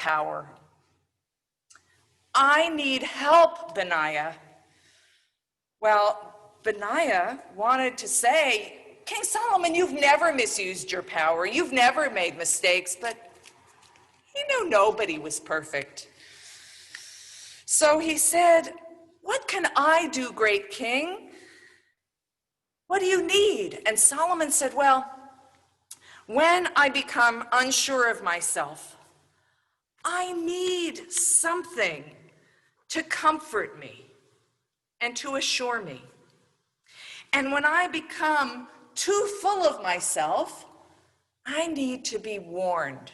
power. I need help, Benaiah. Well, Benaiah wanted to say, King Solomon, you've never misused your power. You've never made mistakes, but he knew nobody was perfect. So he said, what can I do, great king? What do you need? And Solomon said, well, when I become unsure of myself, I need something to comfort me and to assure me. And when I become too full of myself, I need to be warned.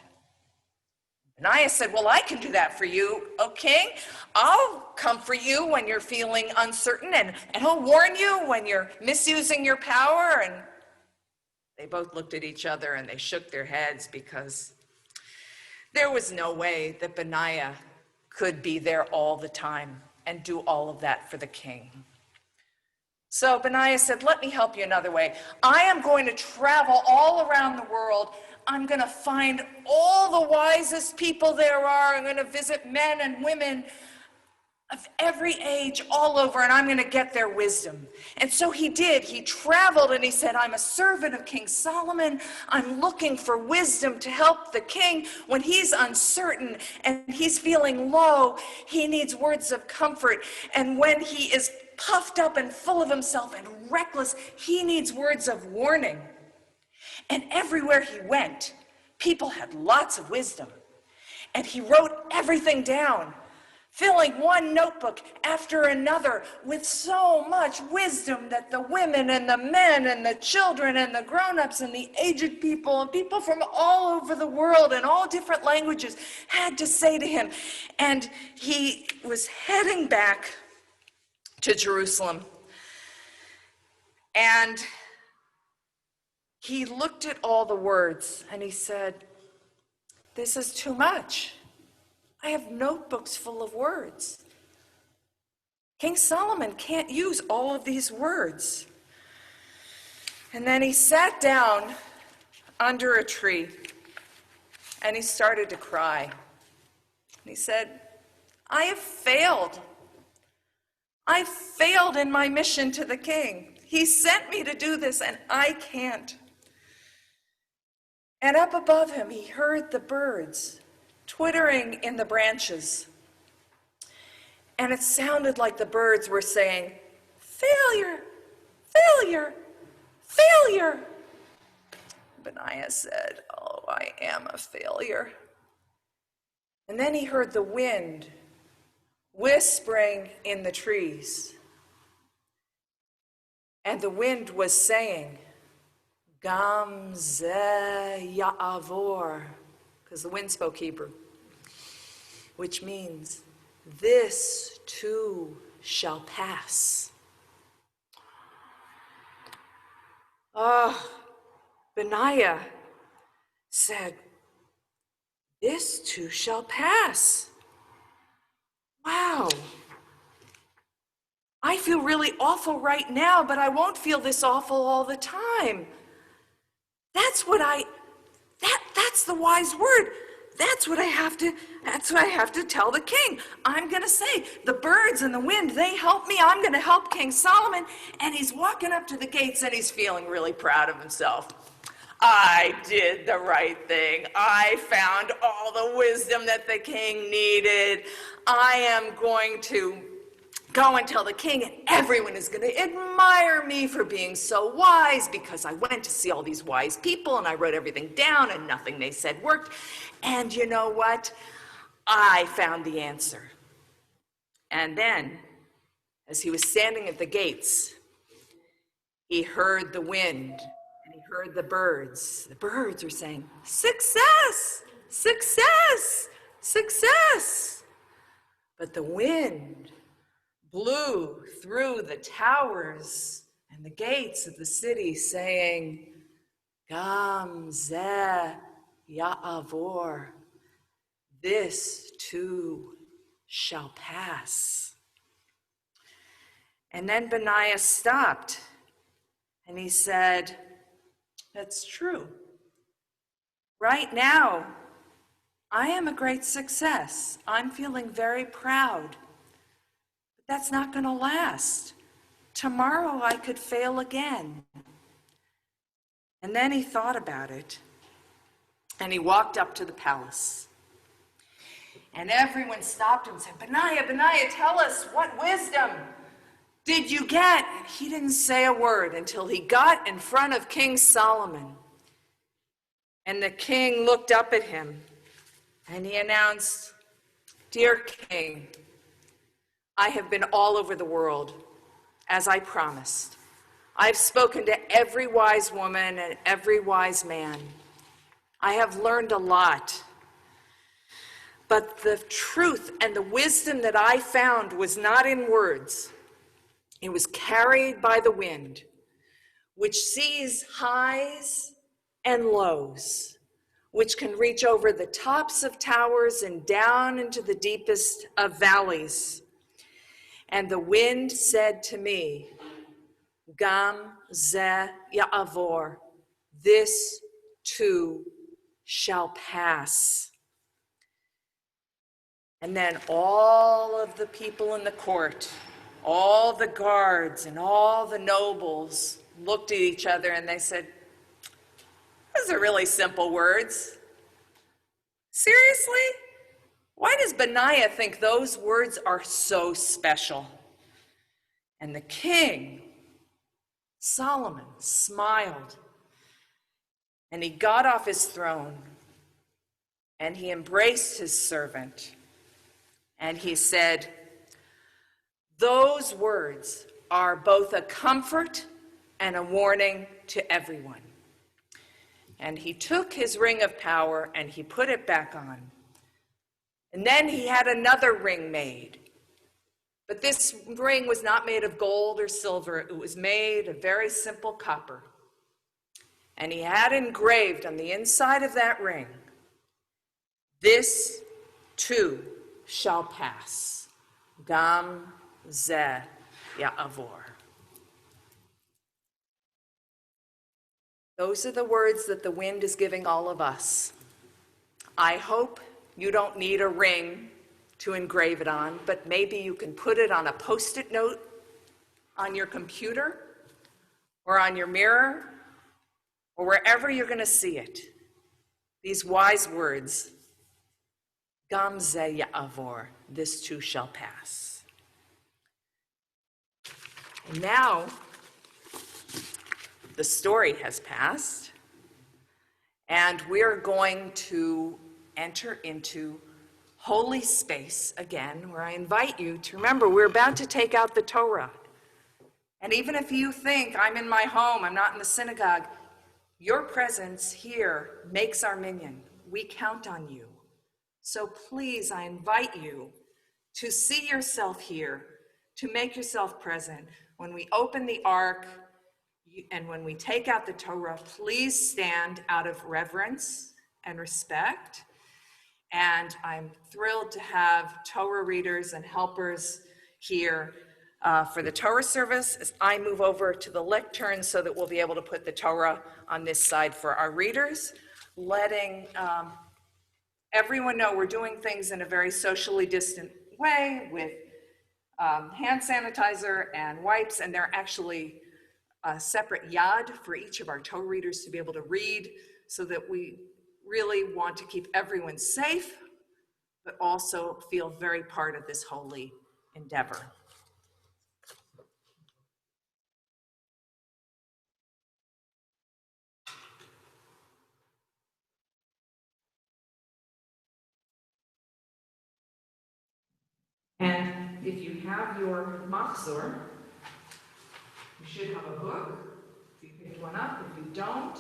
Benaiah said, well, I can do that for you, O king. I'll comfort you when you're feeling uncertain, and I'll warn you when you're misusing your power. And they both looked at each other and they shook their heads, because there was no way that Benaiah could be there all the time and do all of that for the king. So Benaiah said, let me help you another way. I am going to travel all around the world. I'm going to find all the wisest people there are. I'm going to visit men and women of every age all over, and I'm going to get their wisdom. And so he did. He traveled, and he said, I'm a servant of King Solomon. I'm looking for wisdom to help the king when he's uncertain and he's feeling low. He needs words of comfort. And when he is puffed up and full of himself and reckless, he needs words of warning. And everywhere he went, people had lots of wisdom. And he wrote everything down, filling one notebook after another with so much wisdom that the women and the men and the children and the grown-ups and the aged people and people from all over the world and all different languages had to say to him. And he was heading back to Jerusalem. And he looked at all the words and he said, this is too much. I have notebooks full of words. King Solomon can't use all of these words. And then he sat down under a tree and he started to cry. And he said, I have failed. I failed in my mission to the king. He sent me to do this and I can't. And up above him, he heard the birds twittering in the branches. And it sounded like the birds were saying, failure, failure, failure. Benaiah said, oh, I am a failure. And then he heard the wind whispering in the trees. And the wind was saying, Gam ze ya'avor, because the wind spoke Hebrew, which means, this too shall pass. Oh, Benaiah said, this too shall pass. Wow. I feel really awful right now, but I won't feel this awful all the time. That's the wise word. That's what I have to tell the king. I'm going to say, the birds and the wind, they help me. I'm going to help King Solomon. And he's walking up to the gates and he's feeling really proud of himself. I did the right thing. I found all the wisdom that the king needed. I am going to go and tell the king, and everyone is going to admire me for being so wise, because I went to see all these wise people and I wrote everything down and nothing they said worked. And you know what? I found the answer. And then, as he was standing at the gates, he heard the wind and he heard the birds. The birds were saying, success, success, success. But the wind blew through the towers and the gates of the city, saying, Gam ze ya'avor, this too shall pass. And then Benaiah stopped and he said, that's true. Right now, I am a great success. I'm feeling very proud. But that's not going to last. Tomorrow I could fail again. And then he thought about it, and he walked up to the palace. And everyone stopped him and said, Benaiah, Benaiah, tell us, what wisdom did you get? And he didn't say a word until he got in front of King Solomon. And the king looked up at him, and he announced, Dear King, I have been all over the world, as I promised. I've spoken to every wise woman and every wise man. I have learned a lot. But the truth and the wisdom that I found was not in words. It was carried by the wind, which sees highs and lows, which can reach over the tops of towers and down into the deepest of valleys. And the wind said to me, Gam ze ya'avor, this too shall pass. And then all of the people in the court, all the guards and all the nobles looked at each other and they said, those are really simple words. Seriously? Why does Benaiah think those words are so special? And the king, Solomon, smiled, and he got off his throne, and he embraced his servant, and he said, those words are both a comfort and a warning to everyone. And he took his ring of power and he put it back on. And then he had another ring made. But this ring was not made of gold or silver. It was made of very simple copper. And he had engraved on the inside of that ring, this too shall pass. Gam ze ya'avor. Those are the words that the wind is giving all of us. I hope you don't need a ring to engrave it on, but maybe you can put it on a Post-it note on your computer or on your mirror or wherever you're going to see it. These wise words, Gam ze ya'avor, this too shall pass. And now, the story has passed, and we're going to enter into holy space again, where I invite you to remember we're about to take out the Torah. And even if you think I'm in my home, I'm not in the synagogue, your presence here makes our minyan. We count on you. So please, I invite you to see yourself here, to make yourself present. When we open the ark and when we take out the Torah, please stand out of reverence and respect. And I'm thrilled to have Torah readers and helpers here for the Torah service as I move over to the lectern so that we'll be able to put the Torah on this side for our readers, letting everyone know we're doing things in a very socially distant way with hand sanitizer and wipes, and they're actually a separate yad for each of our Torah readers to be able to read, so that we really want to keep everyone safe, but also feel very part of this holy endeavor. And if you have your machzor, you should have a book. If you picked one up, if you don't,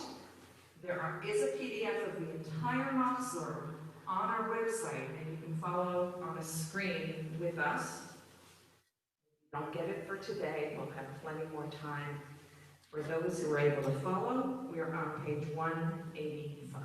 there is a PDF of the entire machzor on our website, and you can follow on a screen with us. If you don't get it for today, we'll have plenty more time. For those who are able to follow, we are on page 185.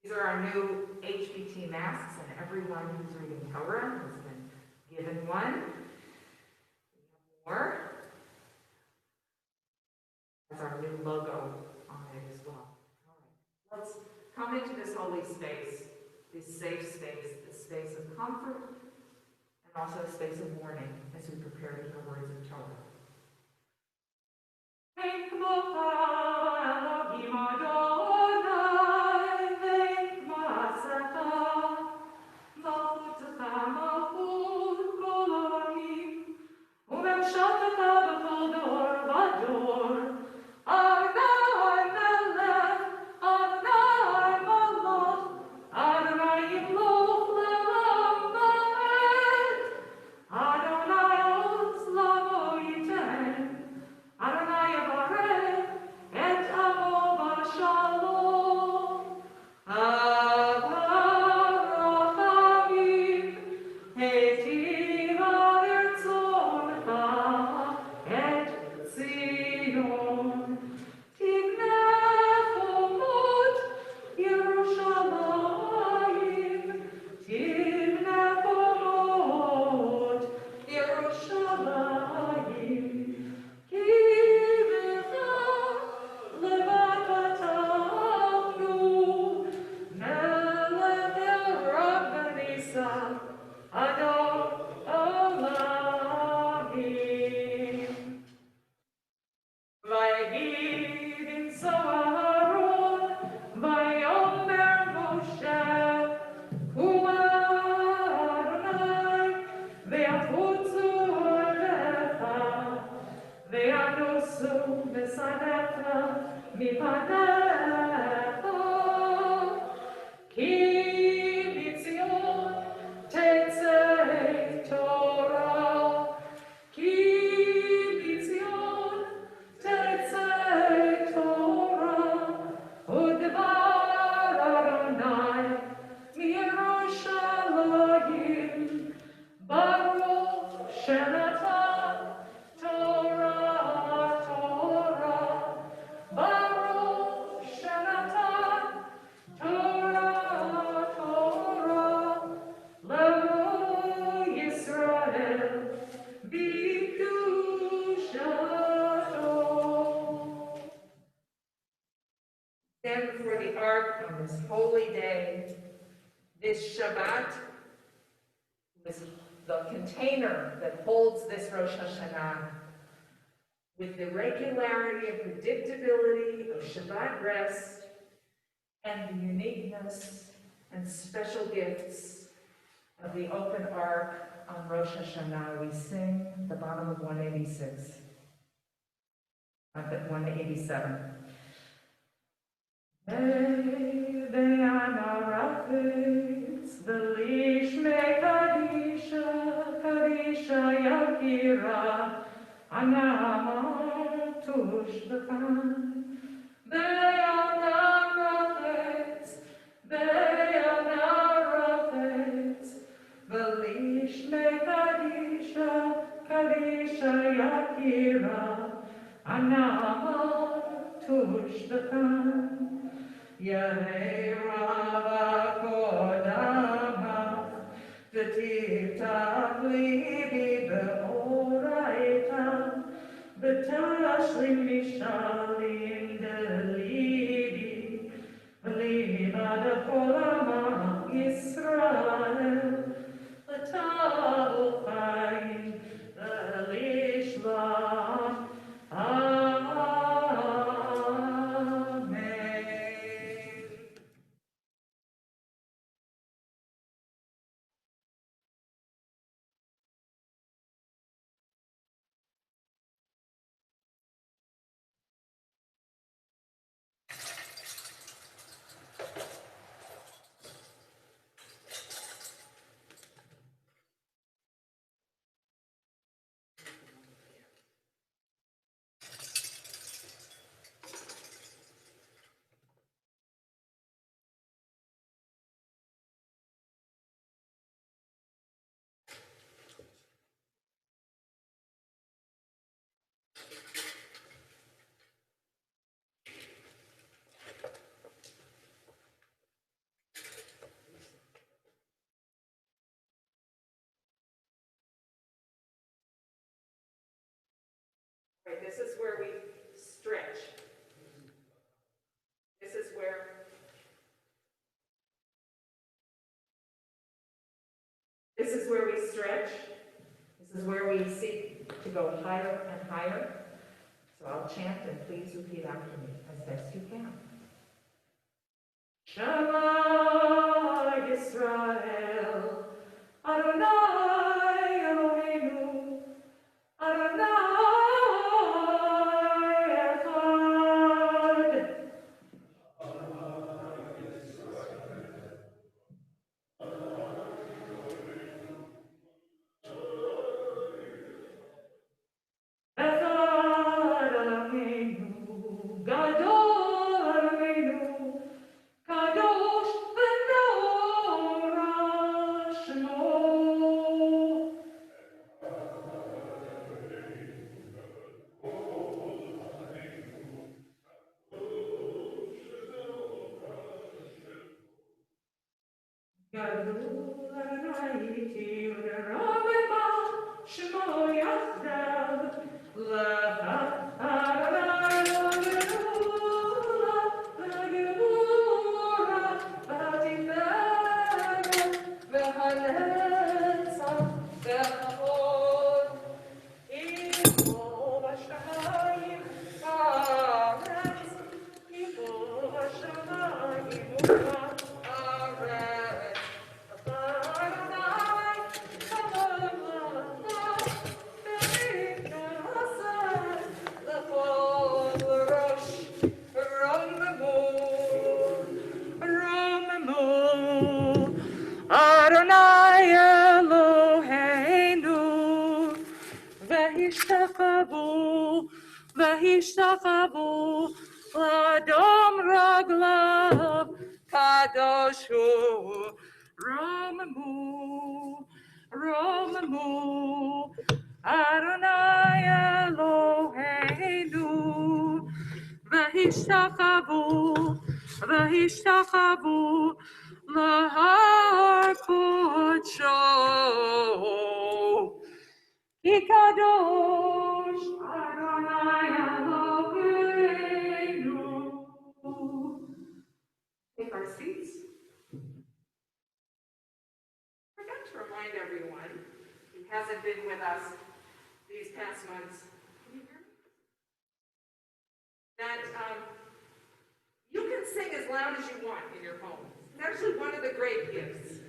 These are our new HBT masks, and everyone who's reading Torah has been given one. We have more. That's our new logo on it as well. All right, let's come into this holy space, this safe space, this space of comfort, and also a space of mourning as we prepare to hear words of Torah. Thank Stand before the ark on this holy day, this Shabbat, this, the container that holds this Rosh Hashanah, with the regularity and predictability of Shabbat rest and the uniqueness and special gifts of the open ark on Rosh Hashanah. We sing the bottom of 186, at 187. Yehei Rava Kodama, V'tiftach libi be'oraita, V'tashlim mishalim delibi, V'livad kol Amach Yisrael, V'tavul chayim v'lishlam. This is where we stretch. This is where we stretch. This is where we seek to go higher and higher. So I'll chant and please repeat after me as best you can. Shema Yisrael, Adonai Eloheinu, Adonai Echad. Echad Eloheinu, Gadol Eloheinu, Kadosh v'Norah Shmo. Gadol Adonai iti u'nerabema Shmo yachdav l'Adonai Eloheinu v'Geburah v'Tiferet v'Hanetzach v'Kavod Imo v'Shamayim ha'aretz Imo v'Shamayim ha'aretz Adonai Eloheinu, v'hishtachavu, l'adam raglav, kadosh hu, romamu, Adonai Eloheinu, v'hishtachavu, l'har kodsho. Kadosh Adonai Eloheinu. Take our seats. I forgot to remind everyone who hasn't been with us these past months, can you hear me? That you can sing as loud as you want in your home. It's actually one of the great gifts,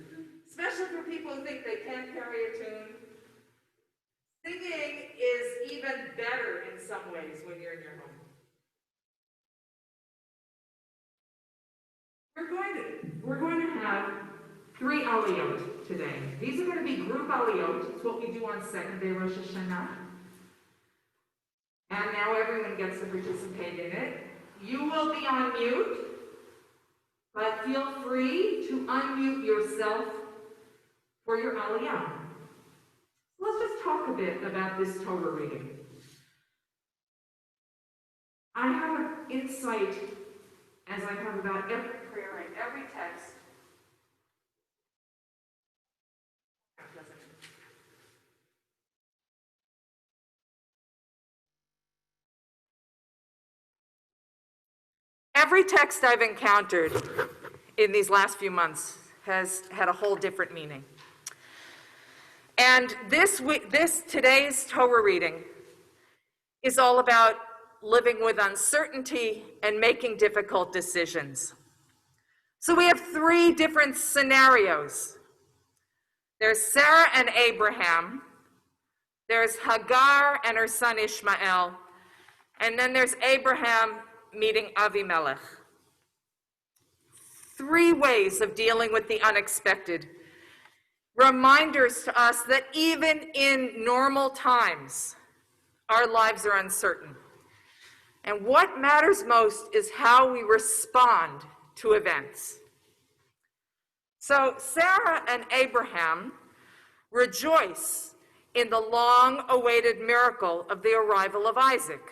especially for people who think they can't carry a tune. Singing is even better in some ways when you're in your home. We're going to have 3 aliyot today. These are going to be group aliyot. It's what we do on second day Rosh Hashanah. And now everyone gets to participate in it. You will be on mute, but feel free to unmute yourself for your aliyah. Let's just talk a bit about this Torah reading. I have an insight, as I have about every prayer and every text. Every text I've encountered in these last few months has had a whole different meaning. And today's Torah reading is all about living with uncertainty and making difficult decisions. So we have 3 different scenarios. There's Sarah and Abraham, there's Hagar and her son Ishmael, and then there's Abraham meeting Avimelech. 3 ways of dealing with the unexpected. Reminders to us that even in normal times, our lives are uncertain. And what matters most is how we respond to events. So Sarah and Abraham rejoice in the long-awaited miracle of the arrival of Isaac.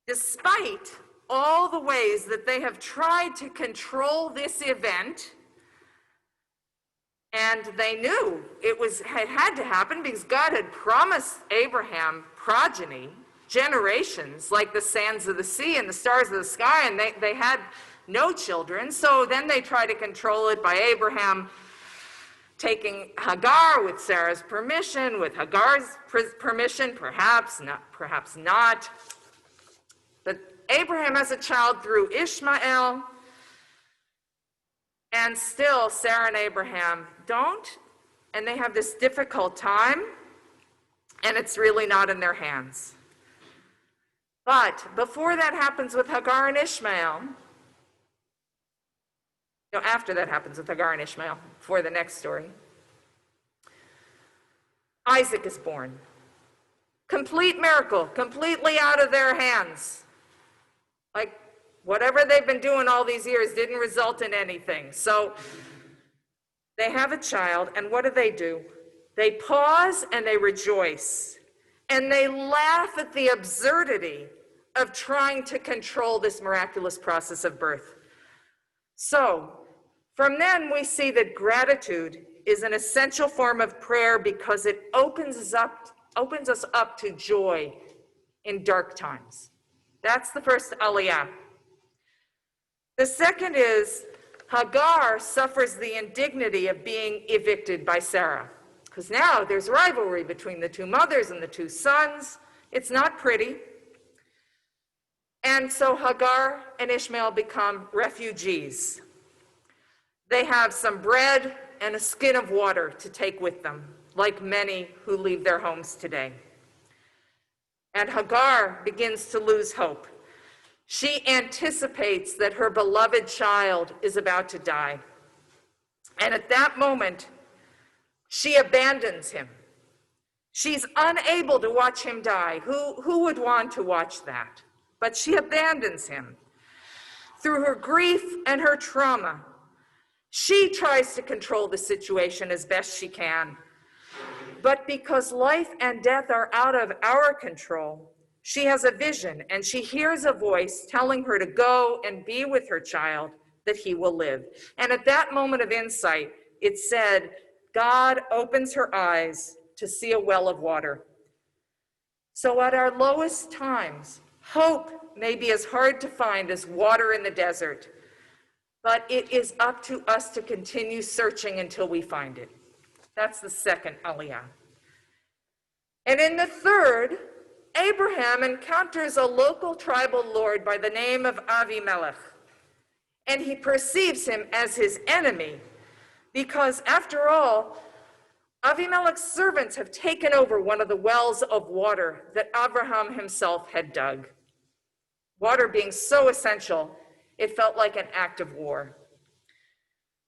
Despite all the ways that they have tried to control this event, and they knew it had to happen because God had promised Abraham progeny, generations, like the sands of the sea and the stars of the sky, and they had no children. So then they try to control it by Abraham taking Hagar with Sarah's permission, with Hagar's permission, perhaps not. But Abraham has a child through Ishmael, and still Sarah and Abraham don't, and they have this difficult time, and it's really not in their hands. But before that happens with Hagar and Ishmael, no, after that happens with Hagar and Ishmael, for the next story, Isaac is born. Complete miracle, completely out of their hands. Like, whatever they've been doing all these years didn't result in anything. So they have a child, and what do? They pause and they rejoice. And they laugh at the absurdity of trying to control this miraculous process of birth. So, from then we see that gratitude is an essential form of prayer because it opens us up to joy in dark times. That's the first aliyah. The second is Hagar suffers the indignity of being evicted by Sarah. Because now there's rivalry between the two mothers and the two sons. It's not pretty. And so Hagar and Ishmael become refugees. They have some bread and a skin of water to take with them, like many who leave their homes today. And Hagar begins to lose hope. She anticipates that her beloved child is about to die. And at that moment, she abandons him. She's unable to watch him die. Who would want to watch that? But she abandons him. Through her grief and her trauma, she tries to control the situation as best she can. But because life and death are out of our control, she has a vision and she hears a voice telling her to go and be with her child, that he will live. And at that moment of insight, it said, God opens her eyes to see a well of water. So at our lowest times, hope may be as hard to find as water in the desert, but it is up to us to continue searching until we find it. That's the second aliyah. And in the third, Abraham encounters a local tribal lord by the name of Avimelech, and he perceives him as his enemy because, after all, Avimelech's servants have taken over one of the wells of water that Abraham himself had dug. Water being so essential, it felt like an act of war.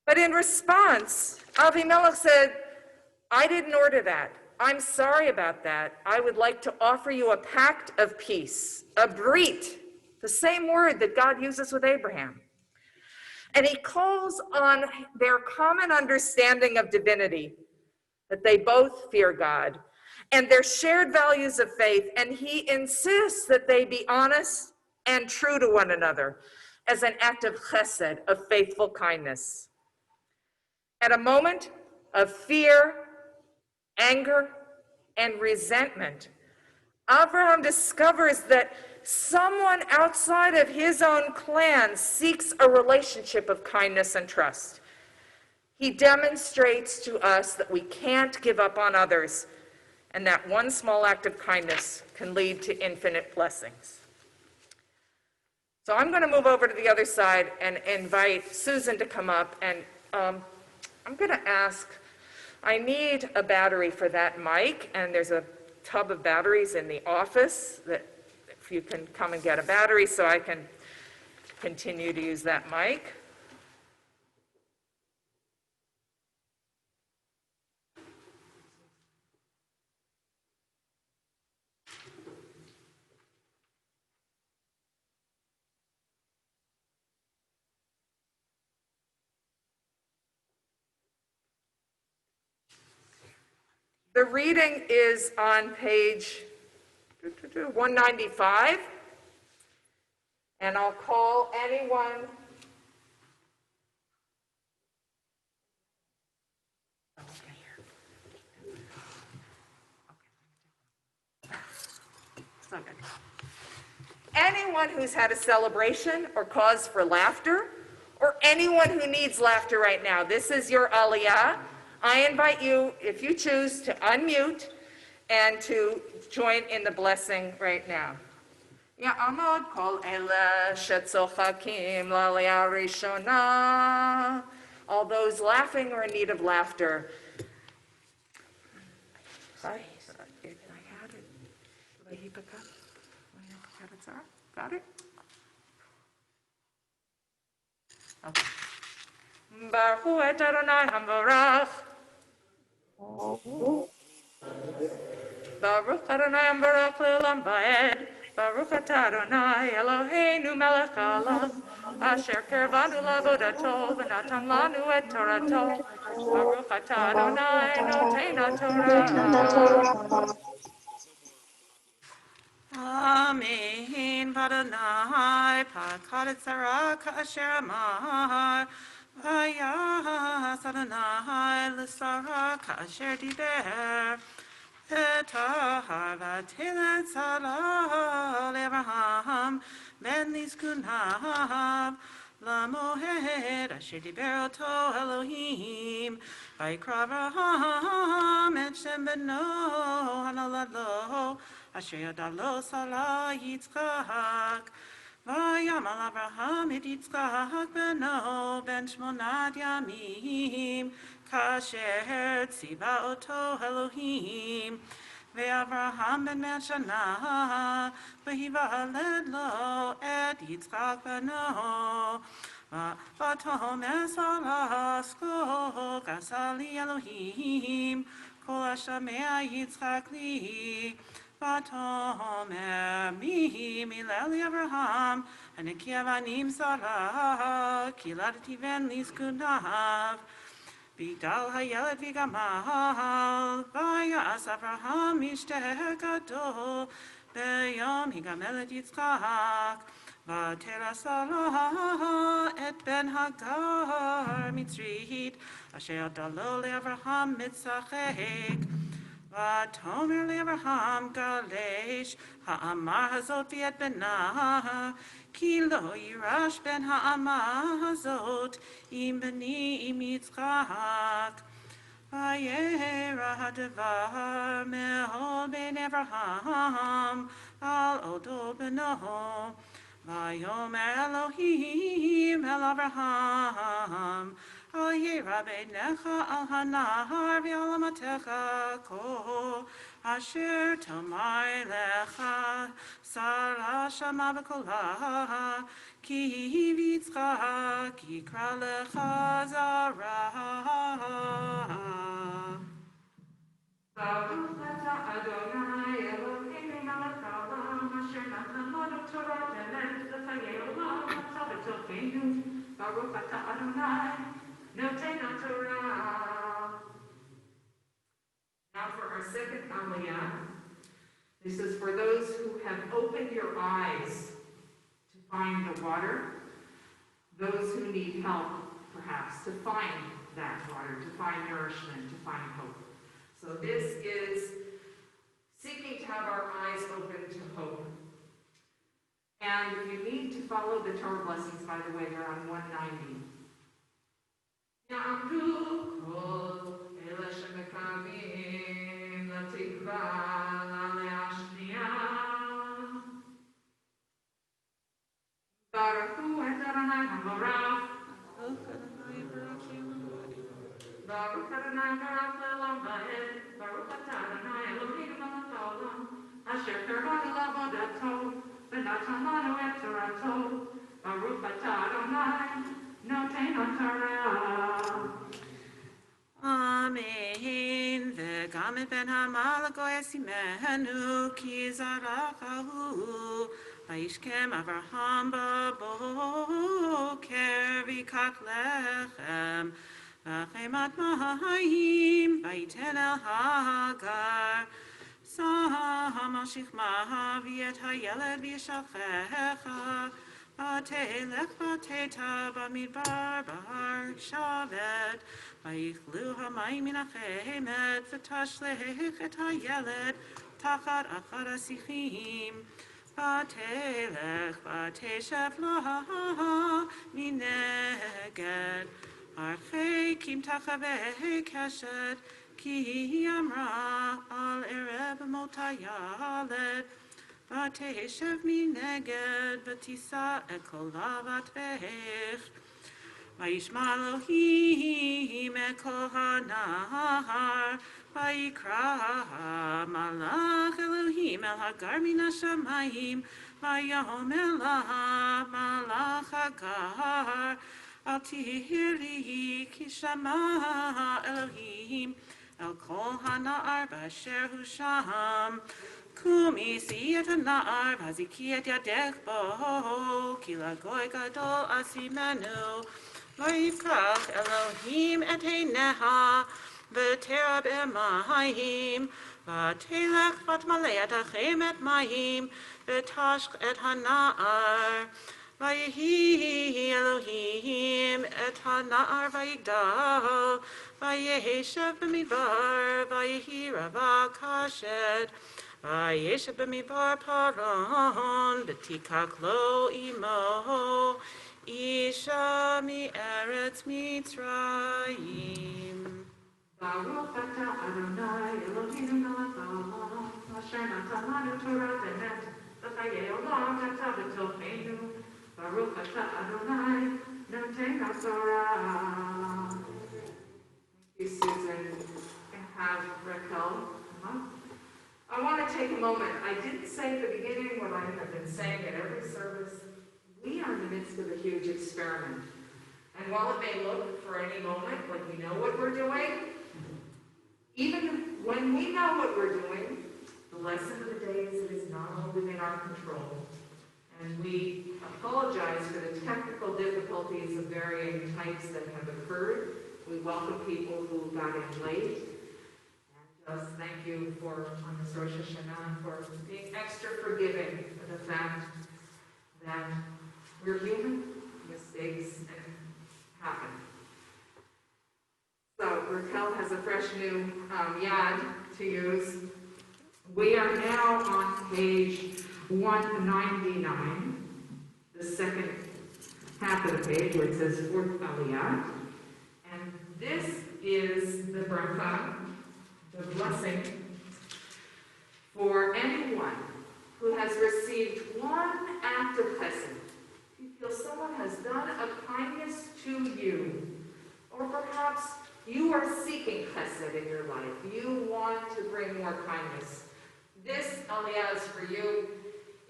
But in response, Avimelech said, I didn't order that. I'm sorry about that. I would like to offer you a pact of peace, a brit, the same word that God uses with Abraham. And he calls on their common understanding of divinity, that they both fear God, and their shared values of faith, and he insists that they be honest and true to one another as an act of chesed, of faithful kindness. At a moment of fear, anger, and resentment, Abraham discovers that someone outside of his own clan seeks a relationship of kindness and trust. He demonstrates to us that we can't give up on others, and that one small act of kindness can lead to infinite blessings. So I'm going to move over to the other side and invite Susan to come up, and I'm going to ask, I need a battery for that mic, and there's a tub of batteries in the office that if you can come and get a battery so I can continue to use that mic. The reading is on page 195, and I'll call anyone. It's not good. anyone who's had a celebration or cause for laughter, or anyone who needs laughter right now. This is your aliyah. I invite you, if you choose, to unmute and to join in the blessing right now. יעמוד כל אלה שצוחקים לעלייה ראשונה. All those laughing or in need of laughter. I had it. Got it? Okay. Baruch hu et Adonai hamvarach. Baruch Adonai hamvarach le'olam va'ed. Baruch atah Adonai Eloheinu melech haolam, asher kervanu la'avodato v'natan lanu et torato. Baruch atah Adonai noten haTorah. Amen. V'Adonai pakad et Sarah ka'asher amar. Vayas Adonai l'Sarah ka'asher diber. Et v'tilet Sarah l'Avraham ben Lizkunav l'moed asher diber oto Elohim. Vayikra Avraham et Shem beno hanolad lo asher yadad lo Sarah Yitzchak. Vayamal Avraham et Yitzchak beno ben shmonat yamim kasher tziva oto Elohim. Ve'Avraham ben mea shana v'hivaled lo et Yitzchak beno. V'atomer Sarah sko kasali Elohim kol hashamea Yitzchak li. V'atomer mi mileli Avraham aneki avanim Sarah kiladati ben lizkunav. Bigdal hayeled v'gamal vayas Avraham ishteh gadol beyom higamel et Yitzchak v'tera Sarah et ben Hagar Mitzrit asher dalo le'Avraham mitzachek. V'tomer le'Avraham galesh ha'amar hazot v'et benah ki lo yirash ben ha'amar hazot im beni im Yitzchak. Vayera ha'devar me'ol ben Avraham al odo beno. Vayomer Elohim el Avraham al yera beinecha al hanahar v'alamatecha ko asher tomar lecha Sarah shama v'kola ki Yitzchak yikra lecha Zara. Baruch atah Adonai Eloheinu melech haolam asher natan lanu Torah emet v'chayei olam atzal b'tocheinu. Baruch atah Adonai noten haTorah. Now for our second aliyah. This is for those who have opened your eyes to find the water, those who need help, perhaps, to find that water, to find nourishment, to find hope. So this is seeking to have our eyes open to hope. And if you need to follow the Torah blessings, by the way, they're on 190. Ya'amdu kol ele shemekavim latikva la'aleh hashniya. Baruch hu et Adonai hamorach. Baruch Adonai hamorach le'olam va'ed. Baruch atah Adonai Eloheinu melech haolam asher kervanu la'avodato v'natan lanu et torato. Baruch atah Adonai noten haTorah. Amen. V'gam et ben hamal goyesimenu ki zarachahu. Vayishkem Avraham b'boker v'yikach lechem v'chemat mayim v'yiten el Hagar. Sahamal shichma v'yet hayeled v'yishalchecha v'telech v'teta b'midbar b'har shavet v'yichlu hamayim min hachemet v'tashlech et hayeled tachat achad hasichim ותלך ותשב לה מנגד, הרחקים תחווה קשת, כי היא אמרה על ערב מותה ילד. ותשב מנגד ותישא את קולה ותבך. וישמע אלוהים את קול הנהר, ויקרא מלאך אלוהים אל הגר מן השמיים, ויאמר לה מלאך הגר, אל תיראי כי שמע אלוהים אל קול הנער באשר הוא שם. קומי שאי את הנער והזיקי את ידך בו, כי לגוי גדול עשימנו. ויפקח אלוהים את עיניה, ותרא במים, ותלך ותמלא את החמת מים, ותשק את הנער. ויהי אלוהים את הנער ויגדל, וישב במדבר, ויהי רבה קשת. וישב במדבר פרעה, ותיקח לו אמו, אישה מארץ מצרים. ברוך אתה אדוני אלוהינו מלך העולם, אשר נתן לנו תורת אמת, וחיי עולם נטע בתוכנו. ברוך אתה אדוני נותן התורה. Thank you, Susan, and have Raquel come up. I want to take a moment. I didn't say at the beginning what I have been saying at every service. We are in the midst of a huge experiment. And while it may look for any moment like we know what we're doing, even when we know what we're doing, the lesson of the day is it is not all within our control. And we apologize for the technical difficulties of varying types that have occurred. We welcome people who got in late. And just thank you for, on this Rosh Hashanah, for being extra forgiving for the fact that we're human, mistakes happen. So Raquel has a fresh new yad to use. We are now on page 199, the second half of the page where it says fourth aliyah. And this is the bracha, the blessing, for anyone who has received one act of chesed. You feel someone has done a kindness to you, or perhaps you are seeking chesed in your life. You want to bring more kindness. This aliyah is for you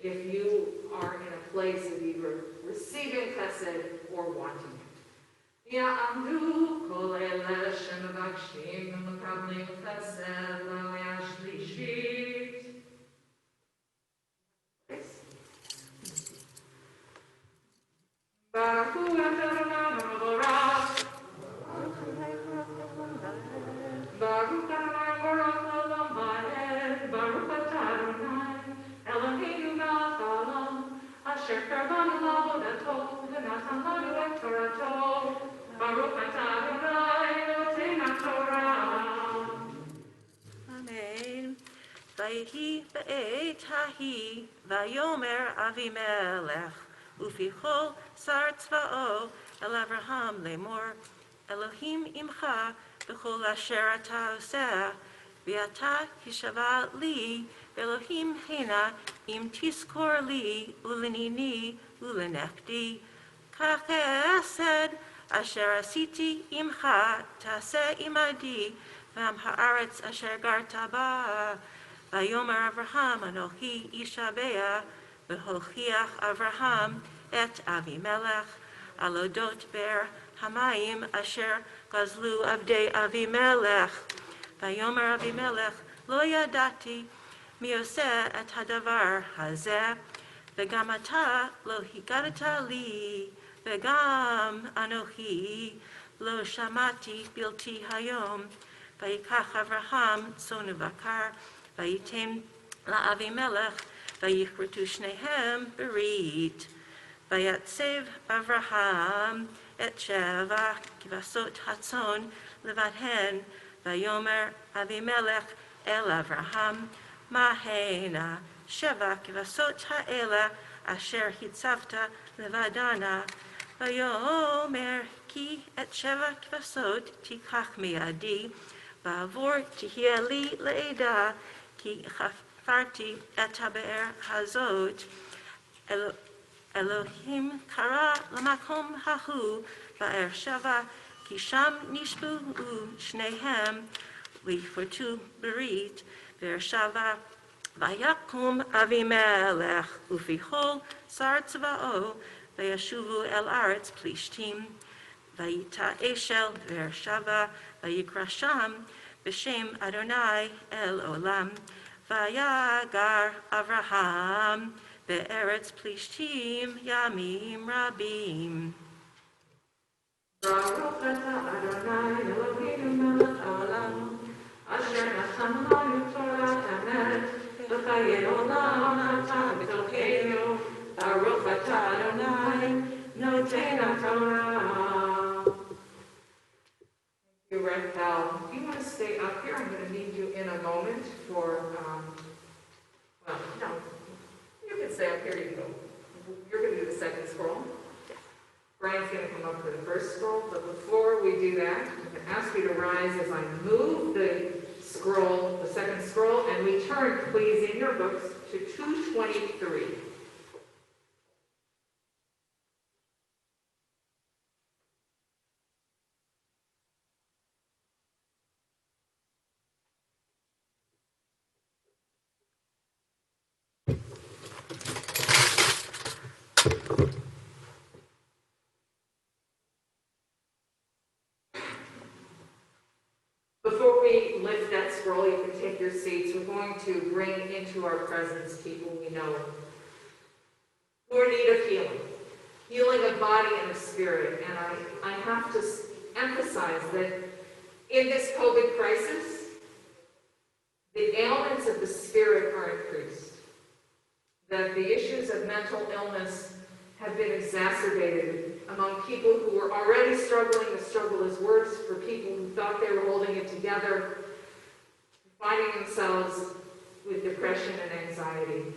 if you are in a place of either receiving chesed or wanting it. יעמדו כל אלה שמבקשים ומקבלים חסד לעלייה שלישית. ברכו את אדוני המבורך. ברוך אדוני מבורך לעולם ועד. ברוך אתה אדוני אלוהינו מלך העולם, אשר קרבנו לעבודתו ונתן לנו את תורתו. ברוך אתה אדוני נותן התורה. אמן. ויהי בעת ההיא, ויאמר אבימלך, ופי כל שר צבאו אל אברהם לאמור, אלוהים עמך בכל אשר אתה עושה, ואתה השבה לי, ואלוהים הנה אם תזכור לי ולניני ולנכדי, כך חסד אשר עשיתי עמך תעשה עמדי, ועם הארץ אשר גרת בה. ויאמר אברהם אנוכי אשבע, והוכיח אברהם את אבימלך על אודות באר המים אשר גזלו עבדי אבימלך. ויאמר אבימלך לא ידעתי מי עושה את הדבר הזה, וגם אתה לא הגדת לי, וגם אנוכי לא שמעתי בלתי היום. ויקח אברהם צאן ובקר, וייתן לאבימלך, ויכרתו שניהם ברית. ויצב אברהם את 7 כבשות הצאן לבדהן, ויאמר אבימלך אל אברהם, מה הנה שבע כבשות האלה אשר הצבת לבדנה, ויאמר כי את שבע כבשות תיקח מידי, ועבור תהיה לי לעדה, כי חפרתי את הבאר הזאת. אלוהים קרא למקום ההוא באר שבע, כי שם נשבעו שניהם ויפרטו ברית באר שבע. ויקום אבימלך ופיכל שר צבאו, וישובו אל ארץ פלישתים. ויטע אשל באר שבע, ויקרא שם בשם אדוני אל עולם. ויגר אברהם בארץ פלישתים ימים רבים. ברוך אתה אדוני אלוהינו מלך העולם, אשר נתן לנו תורת אמת, וחיי עולם נתן בתוכנו. ברוך אתה אדוני נותן התורה. Thank you, Raquel. If you want to stay up here, I'm going to need you in a moment for, well, no, you can stay up here, you can go. You're going to do the second scroll. Brian's going to come up for the first scroll, but before we do that, I'm going to ask you to rise as I move the scroll, the second scroll, and we turn, please, in your books to 223. Before we lift that scroll, you can take your seats. We're going to bring into our presence people we know who are in need of healing. Healing of body and of spirit. And I have to emphasize that in this COVID crisis, the ailments of the spirit are increased. That the issues of mental illness have been exacerbated among people who were already struggling. The struggle is worse for people who thought they were holding it together, finding themselves with depression and anxiety.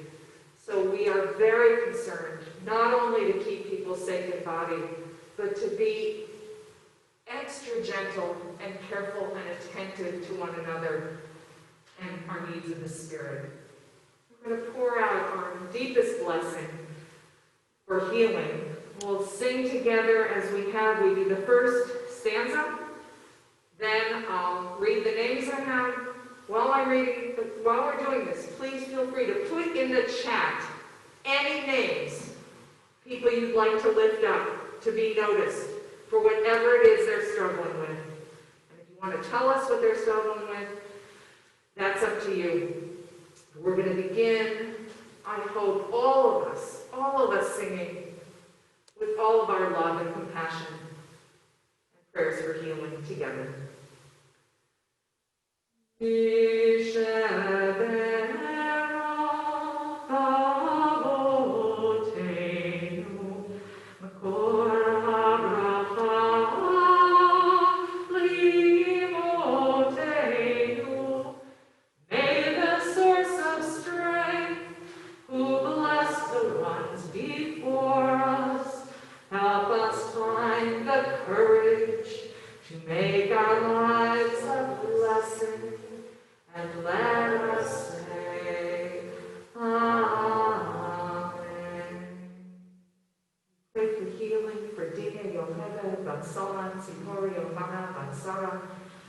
So we are very concerned, not only to keep people safe in body, but to be extra gentle and careful and attentive to one another and our needs of the spirit. We're going to pour out our deepest blessing for healing. We'll sing together as we have. We do the first stanza, then I'll read the names I have. While we're doing this, please feel free to put in the chat any names, people you'd like to lift up, to be noticed, for whatever it is they're struggling with. And if you want to tell us what they're struggling with, that's up to you. We're going to begin, I hope, all of us singing with all of our love and compassion and prayers for healing together.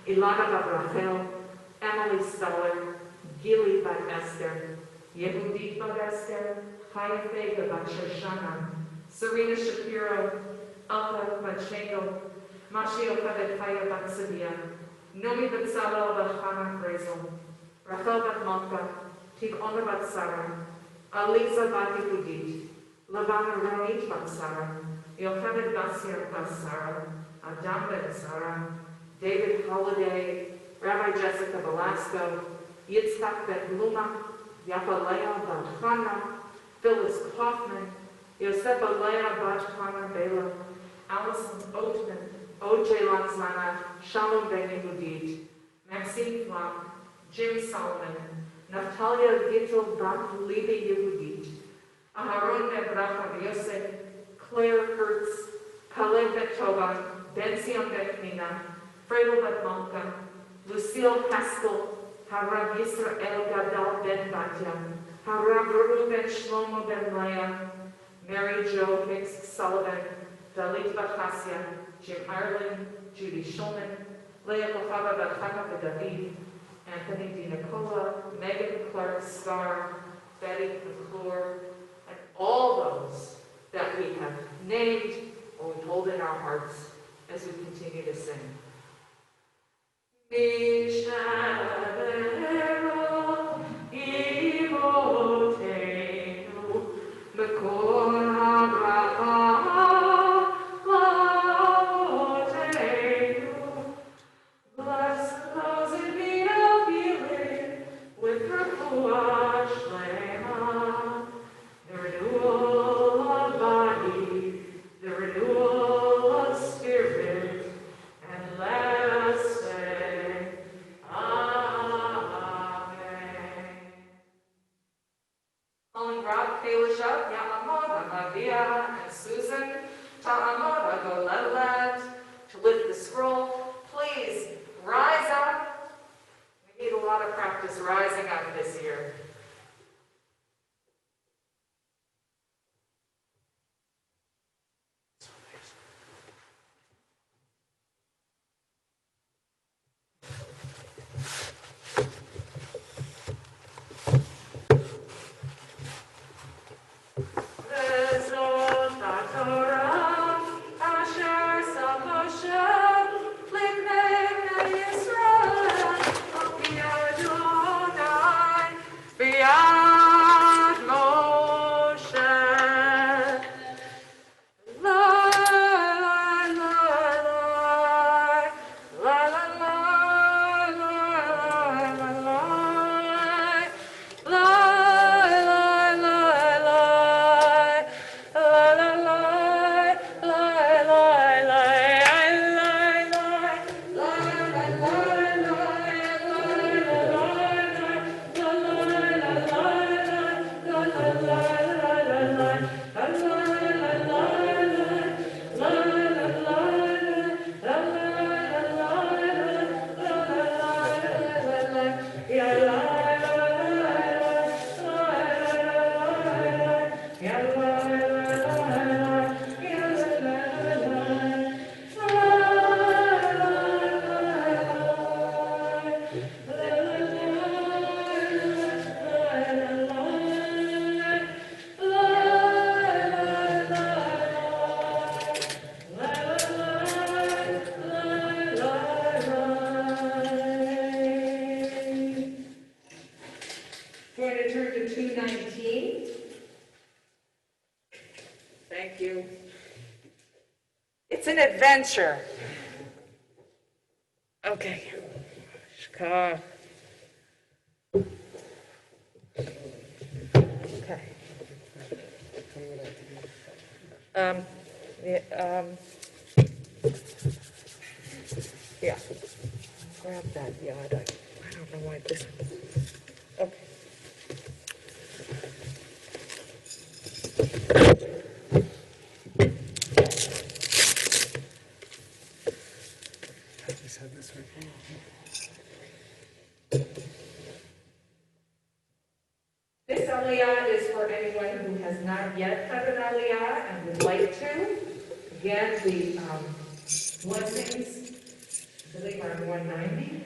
Ilana bat Rachel, Emily Stoller, Gili bat Esther, Yehudit bat Esther, Chaya Fega bat Shoshana, Serena Shapiro, Alta bat Shengel, Mashi Yocheved Chaya bat Sadia, Nomi bat Salel bat Hana Brezel, Rachel bat Malka, Tivona bat Sarah, Aliza bat Yehudit, Lavana Ronit bat Sarah, Yocheved Basir bat Sarah, Adam bat Sarah, David Holliday, Rabbi Jessica Velasco, Yitzhak Ben Luma, Yapalea Bat Chana, Phyllis Kaufman, Yosef Alea Bat Chana Bela, Allison Oatman, O.J. Lanzana, Shalom Ben Yehudit, Maxine Flom, Jim Solomon, Natalia Gittel Bat Liebe Yehudit, Aharon Ben Bracha Yosef, Claire Hertz, Kalev Bet Tova, Ben-Zion Bet Mina, Fredel Bet Malka, Lucille Haskell, Harav Yisrael Gadal Ben Batya, Harav Reuben Shlomo Ben Leah, Mary Jo Hicks Sullivan, Dalit Bathasia, Jim Ireland, Judy Schulman, Leah Kohava Bat David, Anthony Di Nicola, Megan Clark Star, Betty McClure, and all those that we have named or we hold in our hearts as we continue to sing. Mishnah Imotenu, Mekor HaBracha, Lavotenu. Bless those in need of healing with refuah shlema, the renewal of body, the renewal of spirit, and let us say, Amen. Calling Rob, Kalisha, Yamamod, Amavia, and Susan, Ta'amod, Agolelet, to lift the scroll. Please rise up. We need a lot of practice rising up this year. Going to turn to 219. Thank you. It's an adventure. Okay. Shkar. Okay. Yeah. Grab that yard. I don't know why this. Okay. This aliyah is for anyone who has not yet had an aliyah and would like to. Again, the blessings, I believe, are 190.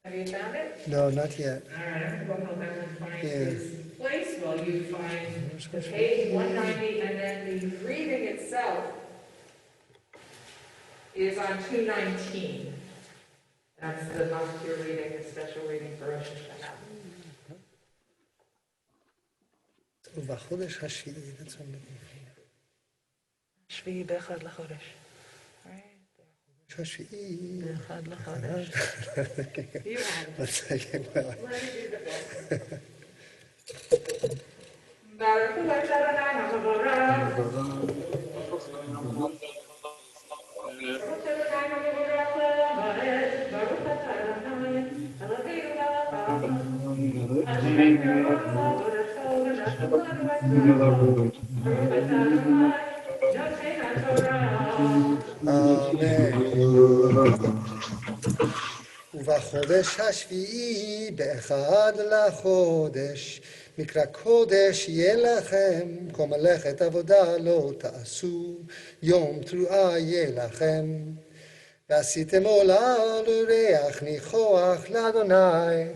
Have you found it? No, not yet. All right, I'm going to go help everyone find his place while you find the page 190, and then the reading itself is on 219. That's the Mazkir reading, the special reading for Rosh Hashanah. ובחודש השביעי, that's what I'm looking for. שביעי באחד לחודש. בחודש השביעי. באחד לחודש. One second. Well, Baruch Hu Adonai HaMevorach. Baruch Adonai HaMevorach. ובחודש השביעי באחד לחודש מקרא קודש יהיה לכם, כל מלאכת עבודה לא תעשו, יום תרועה יהיה לכם. ועשיתם עולה לריח ניחוח לאדוני,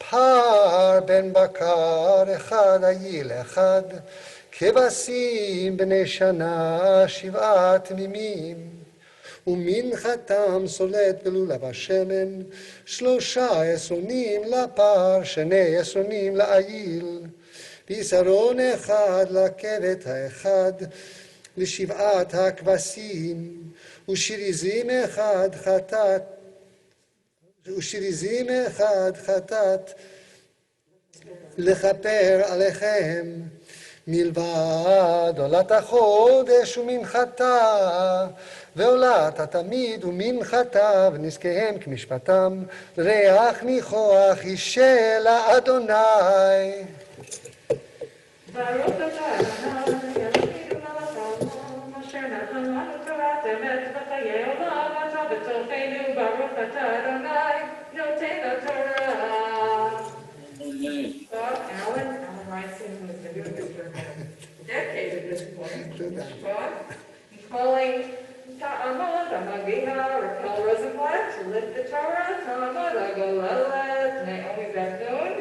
פר בן בקר אחד עיל אחד, כבשים בני שנה 7 תמימים. ומנחתם סולט בלולב השמן, 3 עשרונים לפר, 2 עשרונים לעיל, ועשרון אחד לכבד האחד, ל7 הכבשים, ושריזים אחד חטאת, לכפר עליכם, מלבד עולת החודש ומנחתה, ועולת התמיד ומנחתה, ונזקיהם כמשפטם, ריח ניחוח אישה לאדוני. ברוך אתה אדוני, אלוהינו מלך העולם, אשר נתן לנו תורת אמת וחיי עולם, אתה בתוכנו, ברוך אתה אדוני, נותן התורה. Alan Reinstein, who's been doing this for a decade at this point, calling Ta'amad Amagiha, Raquel Rosenblatt, to lift the Torah, Ta'amad Agolalet, Naomi Bethune.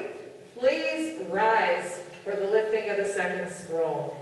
Please rise for the lifting of the second scroll.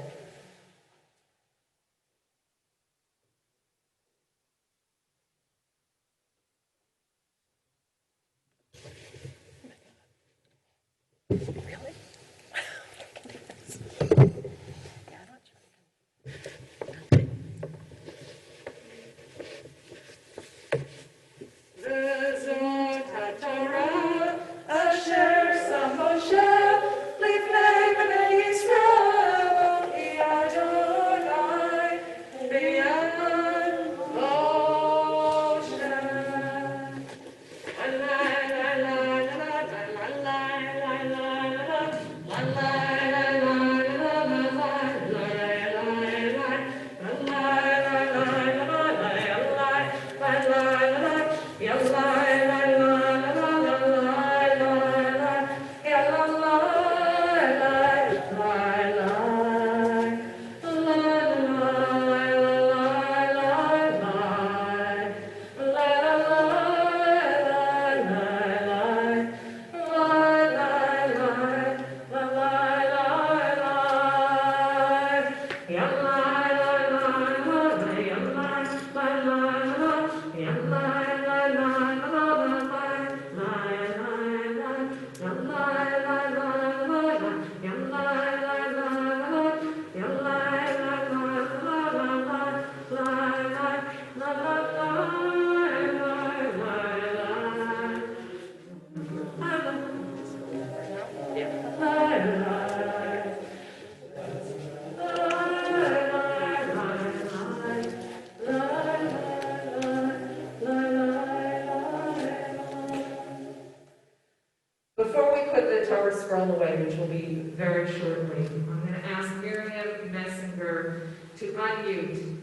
Before we put the Torah scroll away, which will be very shortly, I'm going to ask Miriam Messinger to unmute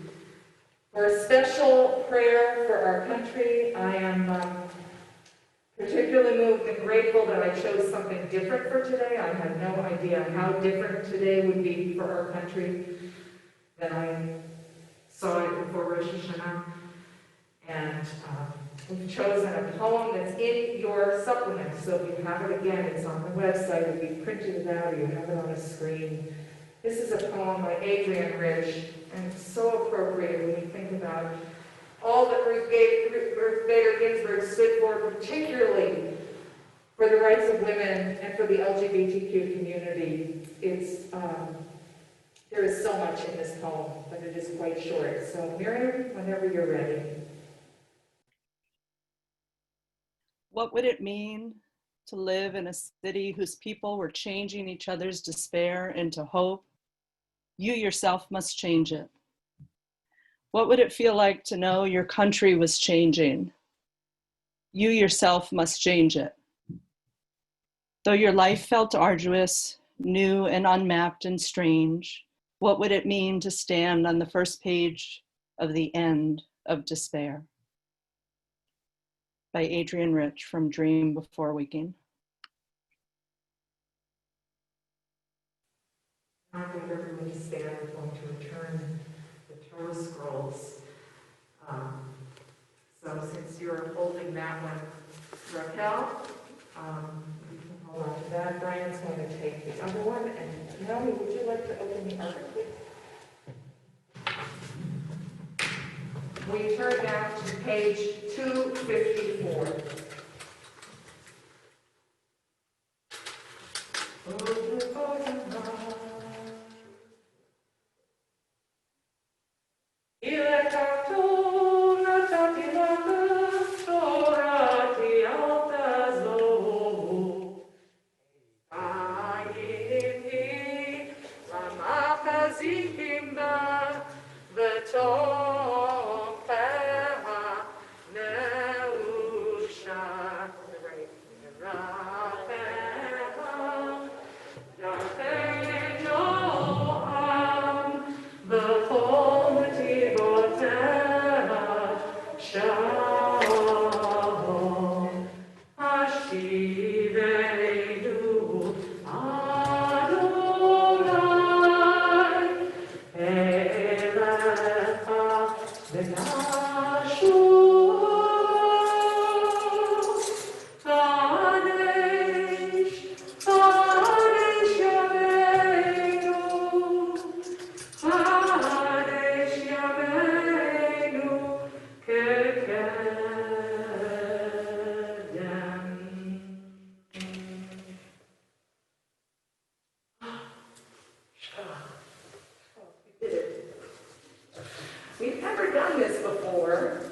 for a special prayer for our country. I am particularly moved and grateful that I chose something different for today. I had no idea how different today would be for our country than I saw it before Rosh Hashanah. And we've chosen a poem that's in your supplement, so if you have it again, it's on the website, if you printed it out, or you have it on a screen. This is a poem by Adrienne Rich, and it's so appropriate when you think about all that Ruth Bader Ginsburg stood for, particularly for the rights of women and for the LGBTQ community. There is so much in this poem, but it is quite short. So Miriam, whenever you're ready. What would it mean to live in a city whose people were changing each other's despair into hope? You yourself must change it. What would it feel like to know your country was changing? You yourself must change it. Though your life felt arduous, new and unmapped and strange. What would it mean to stand on the first page of the end of despair? By Adrienne Rich from Dream Before Waking. I think everybody stand. We're going to return the Torah scrolls. So since you're holding that one, Raquel, you can hold on to that. Brian's going to take the other one. And Naomi, would you like to open the other, please? We turn now to page 254. We've never done this before.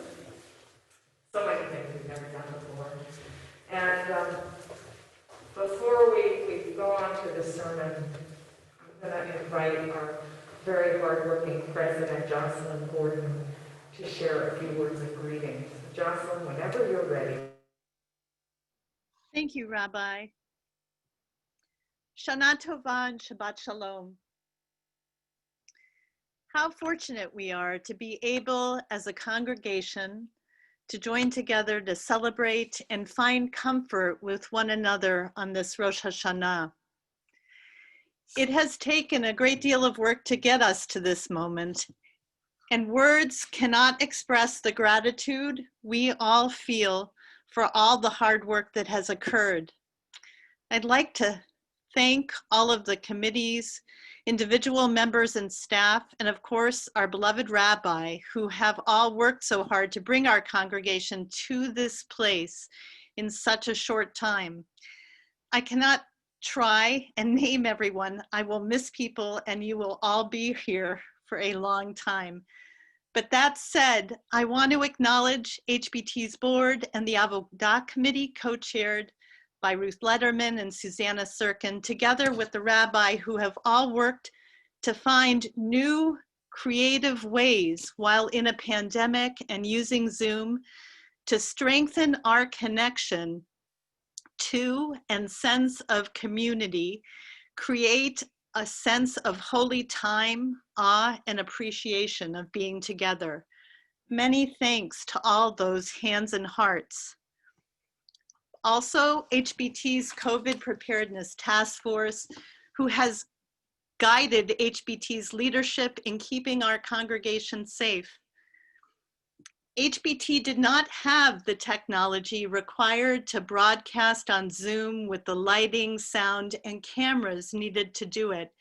So many things we've never done before. And before we go on to the sermon, I'm going to invite our very hardworking president, Jocelyn Gordon, to share a few words of greeting. Jocelyn, whenever you're ready. Thank you, Rabbi. Shana Tova and Shabbat Shalom. How fortunate we are to be able, as a congregation, to join together to celebrate and find comfort with one another on this Rosh Hashanah. It has taken a great deal of work to get us to this moment, and words cannot express the gratitude we all feel for all the hard work that has occurred. I'd like to thank all of the committees, individual members and staff, and of course, our beloved Rabbi, who have all worked so hard to bring our congregation to this place in such a short time. I cannot try and name everyone. I will miss people, and you will all be here for a long time. But that said, I want to acknowledge HBT's board and the Avodah Committee co-chaired by Ruth Letterman and Susanna Sirkin, together with the rabbi, who have all worked to find new creative ways while in a pandemic and using Zoom to strengthen our connection to and sense of community, create a sense of holy time, awe, and appreciation of being together. Many thanks to all those hands and hearts. Also, HBT's COVID Preparedness Task Force, who has guided HBT's leadership in keeping our congregation safe. HBT did not have the technology required to broadcast on Zoom with the lighting, sound, and cameras needed to do it.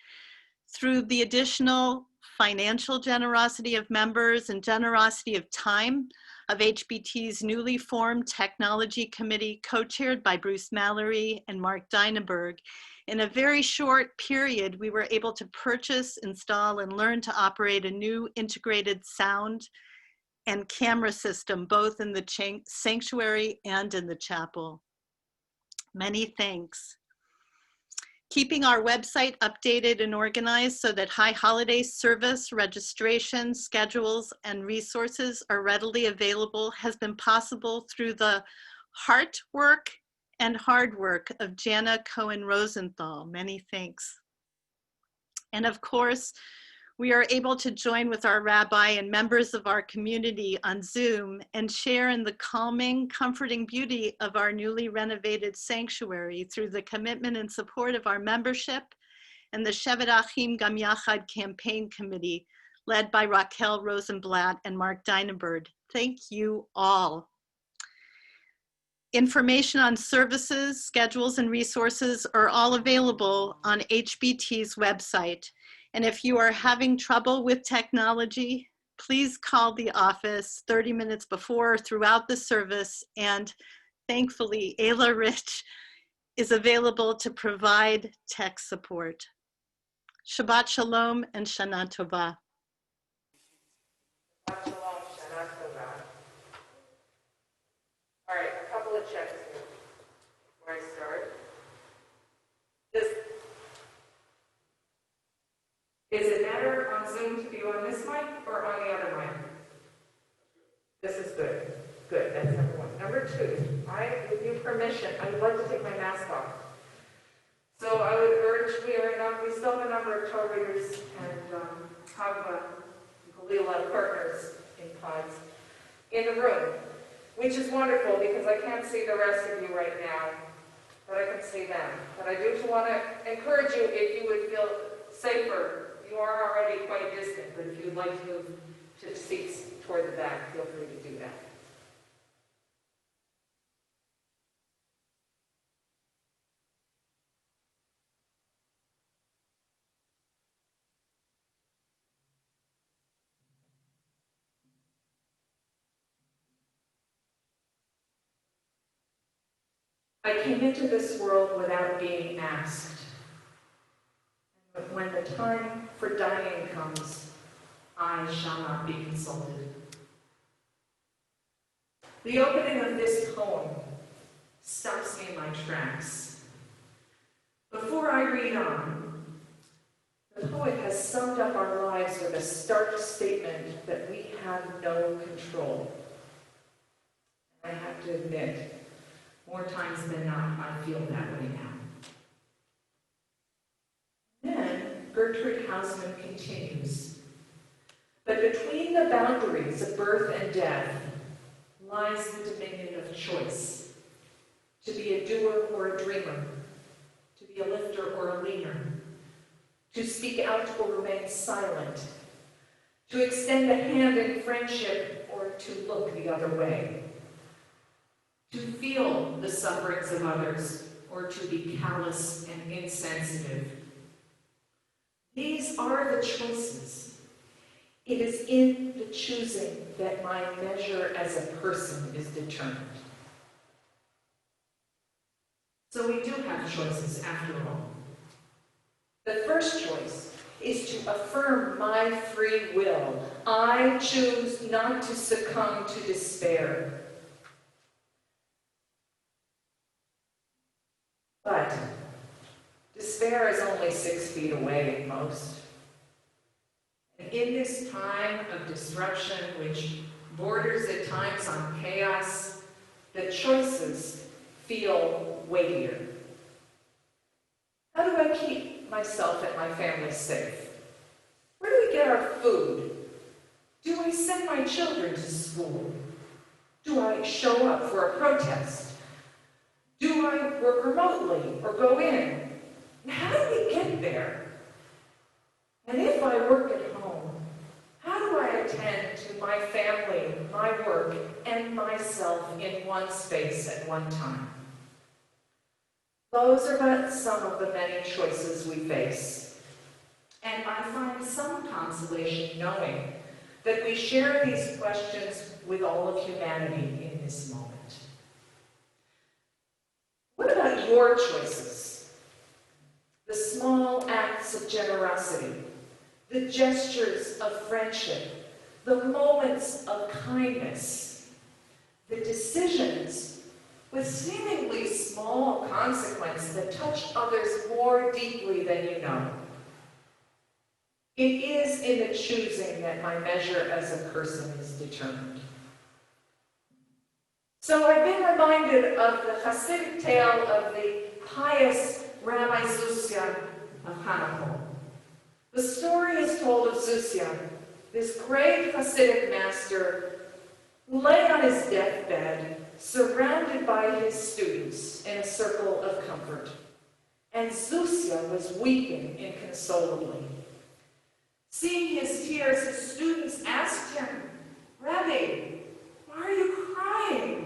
Through the additional financial generosity of members and generosity of time of HBT's newly formed technology committee, co-chaired by Bruce Mallory and Mark Deineberg, in a very short period, we were able to purchase, install, and learn to operate a new integrated sound and camera system, both in the sanctuary and in the chapel. Many thanks. Keeping our website updated and organized so that high holiday service, registration, schedules, and resources are readily available has been possible through the heart work and hard work of Jana Cohen Rosenthal. Many thanks. And of course, we are able to join with our rabbi and members of our community on Zoom and share in the calming, comforting beauty of our newly renovated sanctuary through the commitment and support of our membership and the Shevet Achim Gam Yachad campaign committee, led by Raquel Rosenblatt and Mark Dynenberg. Thank you all. Information on services, schedules, and resources are all available on HBT's website. And if you are having trouble with technology, please call the office 30 minutes before or throughout the service. And thankfully, Ayla Rich is available to provide tech support. Shabbat Shalom and Shana Tova. Shabbat shalom, Shana tova. All right, a couple of checks here before I start. Is it better on Zoom to be on this mic or on the other mic? This is good. Good, that's number one. Number two, with your permission, I would like to take my mask off. So I would urge, we still have a number of Torah readers and have Galila partners in pods in the room, which is wonderful because I can't see the rest of you right now, but I can see them. But I do want to encourage you, if you would feel safer, you are already quite distant, but if you would like to move to seats toward the back, feel free to do that. I came into this world without being asked. But when the time for dying comes, I shall not be consulted. The opening of this poem stops me in my tracks. Before I read on, the poet has summed up our lives with a stark statement that we have no control. I have to admit, more times than not, I feel that way now. Then, Gertrude Hausmann continues, but between the boundaries of birth and death lies the dominion of choice. To be a doer or a dreamer, to be a lifter or a leaner, to speak out or remain silent, to extend a hand in friendship or to look the other way, to feel the sufferings of others or to be callous and insensitive. These are the choices. It is in the choosing that my measure as a person is determined. So we do have choices after all. The first choice is to affirm my free will. I choose not to succumb to despair. But despair is only 6 feet away at most. And in this time of disruption, which borders at times on chaos, the choices feel weightier. How do I keep myself and my family safe? Where do we get our food? Do I send my children to school? Do I show up for a protest? Do I work remotely or go in? And how do we get there? And if I work at home, how do I attend to my family, my work, and myself in one space at one time? Those are but some of the many choices we face. And I find some consolation knowing that we share these questions with all of humanity in this moment. What about your choices? The small acts of generosity, the gestures of friendship, the moments of kindness, the decisions with seemingly small consequence that touch others more deeply than you know. It is in the choosing that my measure as a person is determined. So I've been reminded of the Hasidic tale of the pious Rabbi Zusya of Hanakol. The story is told of Zusya, this great Hasidic master who lay on his deathbed, surrounded by his students in a circle of comfort. And Zusya was weeping inconsolably. Seeing his tears, his students asked him, "Rabbi, why are you crying?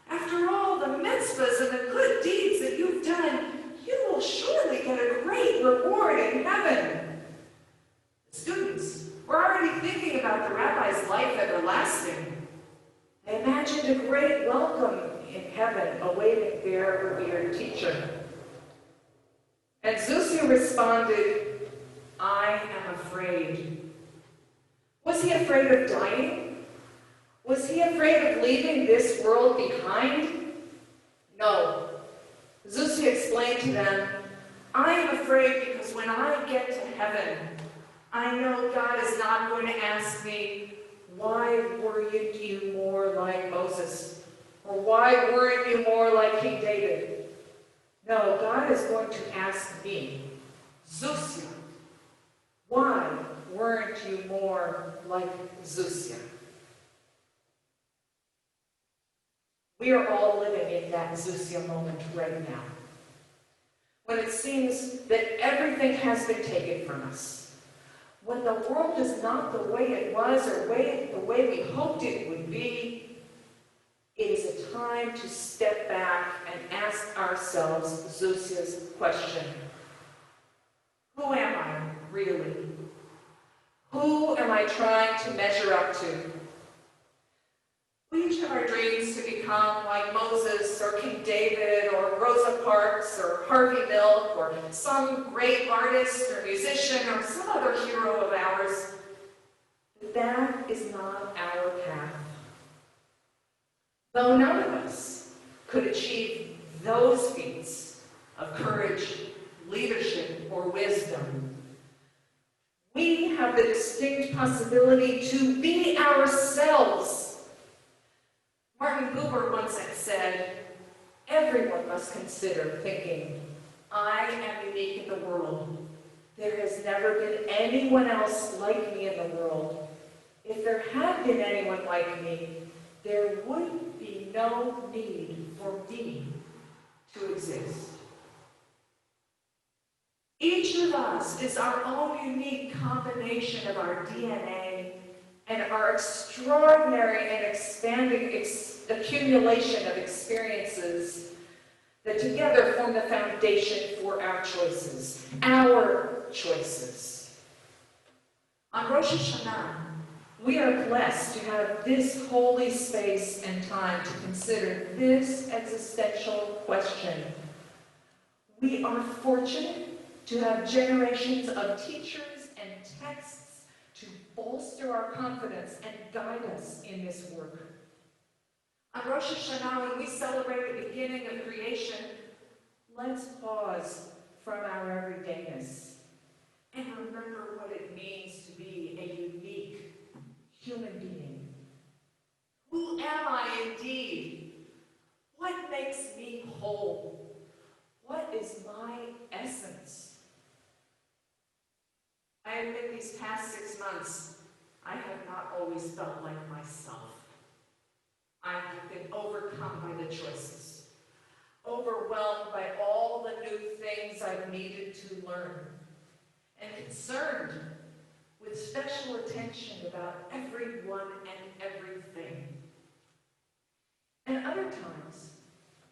After all the mitzvahs and the good deeds that you've done, you will surely get a great reward in heaven." The students were already thinking about the rabbi's life everlasting. They imagined a great welcome in heaven awaiting their revered teacher. And Zusya responded, "I am afraid." Was he afraid of dying? Was he afraid of leaving this world behind? No. Zusya explained to them, "I am afraid because when I get to heaven, I know God is not going to ask me, 'Why weren't you more like Moses?' Or 'Why weren't you more like King David?' No, God is going to ask me, 'Zusya, why weren't you more like Zusya?'" We are all living in that Zusya moment right now, when it seems that everything has been taken from us. When the world is not the way it was or the way we hoped it would be, it is a time to step back and ask ourselves Zusya's question. Who am I, really? Who am I trying to measure up to? We each have our dreams to become like Moses or King David or Rosa Parks or Harvey Milk or some great artist or musician or some other hero of ours. But that is not our path. Though none of us could achieve those feats of courage, leadership, or wisdom, we have the distinct possibility to be ourselves. Martin Buber once said, "Everyone must consider thinking, 'I am unique in the world. There has never been anyone else like me in the world. If there had been anyone like me, there would be no need for me to exist.'" Each of us is our own unique combination of our DNA and our extraordinary and expanding accumulation of experiences that together form the foundation for our choices. Our choices. On Rosh Hashanah, we are blessed to have this holy space and time to consider this existential question. We are fortunate to have generations of teachers and texts to bolster our confidence and guide us in this work. On Rosh Hashanah, when we celebrate the beginning of creation, let's pause from our everydayness and remember what it means to be a unique human being. Who am I indeed? What makes me whole? What is my essence? I admit these past 6 months, I have not always felt like myself. I have been overcome by the choices, overwhelmed by all the new things I've needed to learn, and concerned with special attention about everyone and everything. And other times,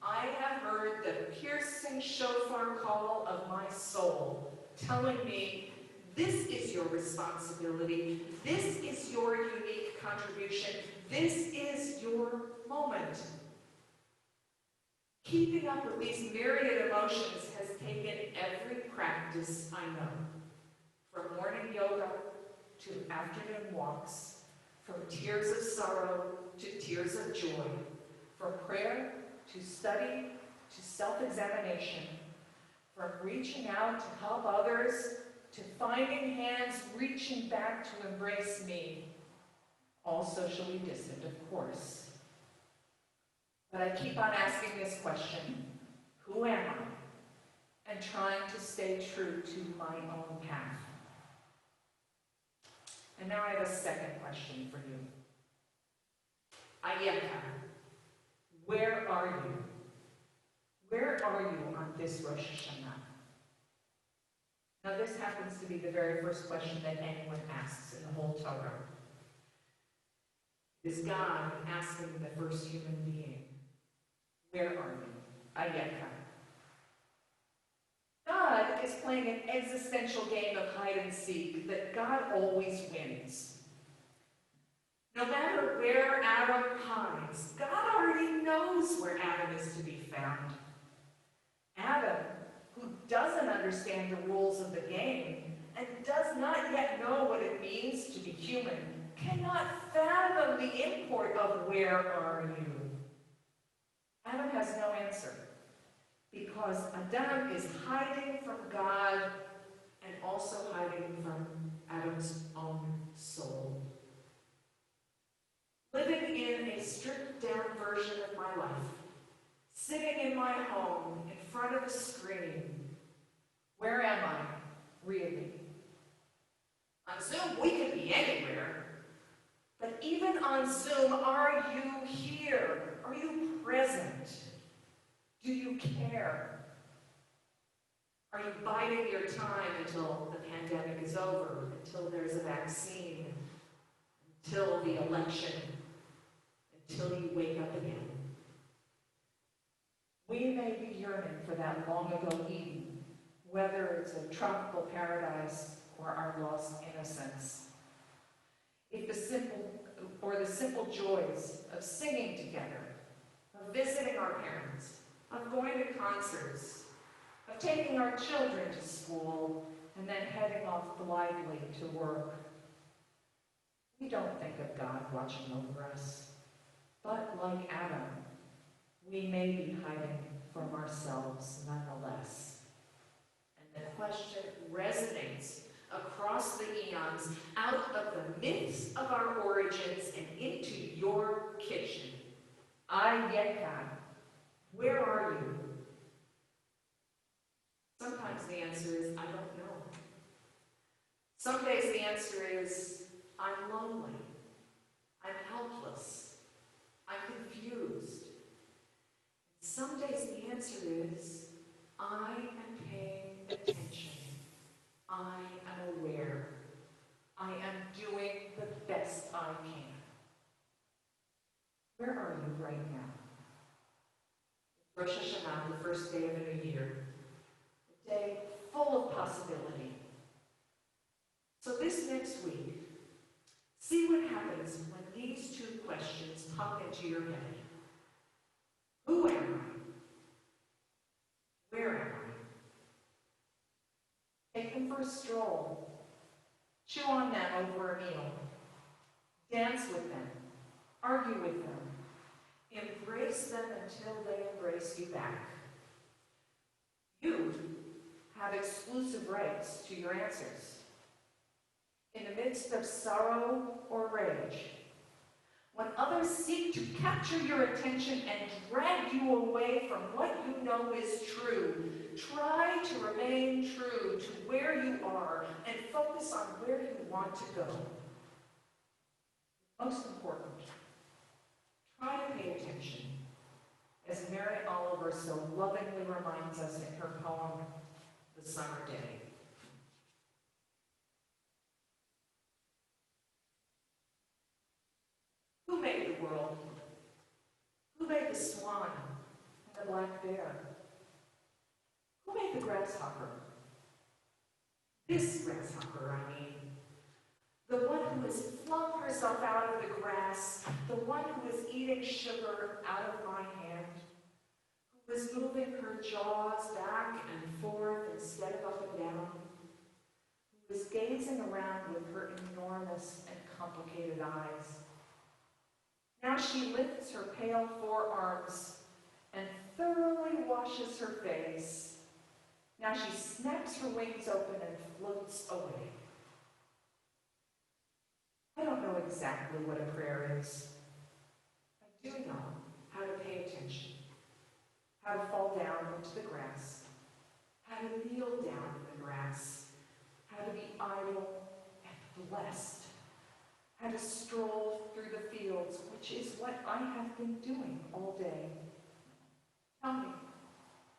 I have heard the piercing shofar call of my soul telling me, "This is your responsibility. This is your unique contribution. This is your moment." Keeping up with these myriad emotions has taken every practice I know, from morning yoga to afternoon walks, from tears of sorrow to tears of joy, from prayer to study to self-examination, from reaching out to help others to finding hands reaching back to embrace me, all socially distant, of course. But I keep on asking this question, who am I? And trying to stay true to my own path. And now I have a second question for you. Ayeka, where are you? Where are you on this Rosh Hashanah? Now this happens to be the very first question that anyone asks in the whole Torah. Is God asking the first human being, where are you? Ayeka. God is playing an existential game of hide and seek that God always wins. No matter where Adam hides, God already knows where Adam is to be found. Adam, who doesn't understand the rules of the game and does not yet know what it means to be human, cannot fathom the import of where are you. Adam has no answer because Adam is hiding from God and also hiding from Adam's own soul. Living in a stripped-down version of my life, sitting in my home in front of a screen. Where am I, really? On Zoom, we could be anywhere. But even on Zoom, are you here? Are you present? Do you care? Are you biding your time until the pandemic is over, until there's a vaccine, until the election, until you wake up again? We may be yearning for that long-ago Eden, whether it's a tropical paradise or our lost innocence. If the simple joys of singing together, of visiting our parents, of going to concerts, of taking our children to school, and then heading off blithely to work. We don't think of God watching over us, but like Adam, we may be hiding from ourselves nonetheless. And the question resonates across the eons, out of the myths of our origins and into your kitchen. Ayeka, where are you? Sometimes the answer is, I don't know. Some days the answer is, I'm lonely. I'm helpless. I'm confused. Some days the answer is, I am paying attention. I am aware. I am doing the best I can. Where are you right now? Rosh Hashanah, the first day of a new year. A day full of possibility. So this next week, see what happens when these two questions pop into your head. Who am I? Where am I? Take them for a stroll. Chew on them over a meal. Dance with them. Argue with them. Embrace them until they embrace you back. You have exclusive rights to your answers. In the midst of sorrow or rage, when others seek to capture your attention and drag you away from what you know is true, try to remain true to where you are and focus on where you want to go. Most important, try to pay attention, as Mary Oliver so lovingly reminds us in her poem, The Summer Day. Who made the world? Who made the swan and the black bear? Who made the grasshopper? This grasshopper, I mean. The one who has flung herself out of the grass, the one who is eating sugar out of my hand, who is moving her jaws back and forth instead of up and down, who is gazing around with her enormous and complicated eyes. Now she lifts her pale forearms and thoroughly washes her face. Now she snaps her wings open and floats away. I don't know exactly what a prayer is. I do know how to pay attention. grass, how to be idle and blessed, how to stroll through the fields, which is what I have been doing all day. Tell me,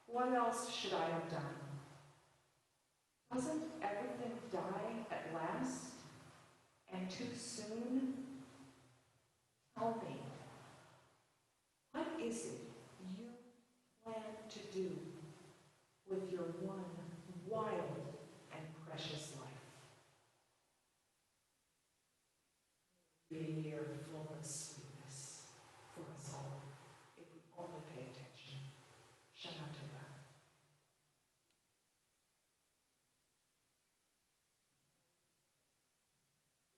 what else should I have done? Doesn't everything die at last? And too soon? Tell me, what is it you plan to do with your one wild and precious life? Be a year full of sweetness for us all, if we only pay attention. Shana Tova.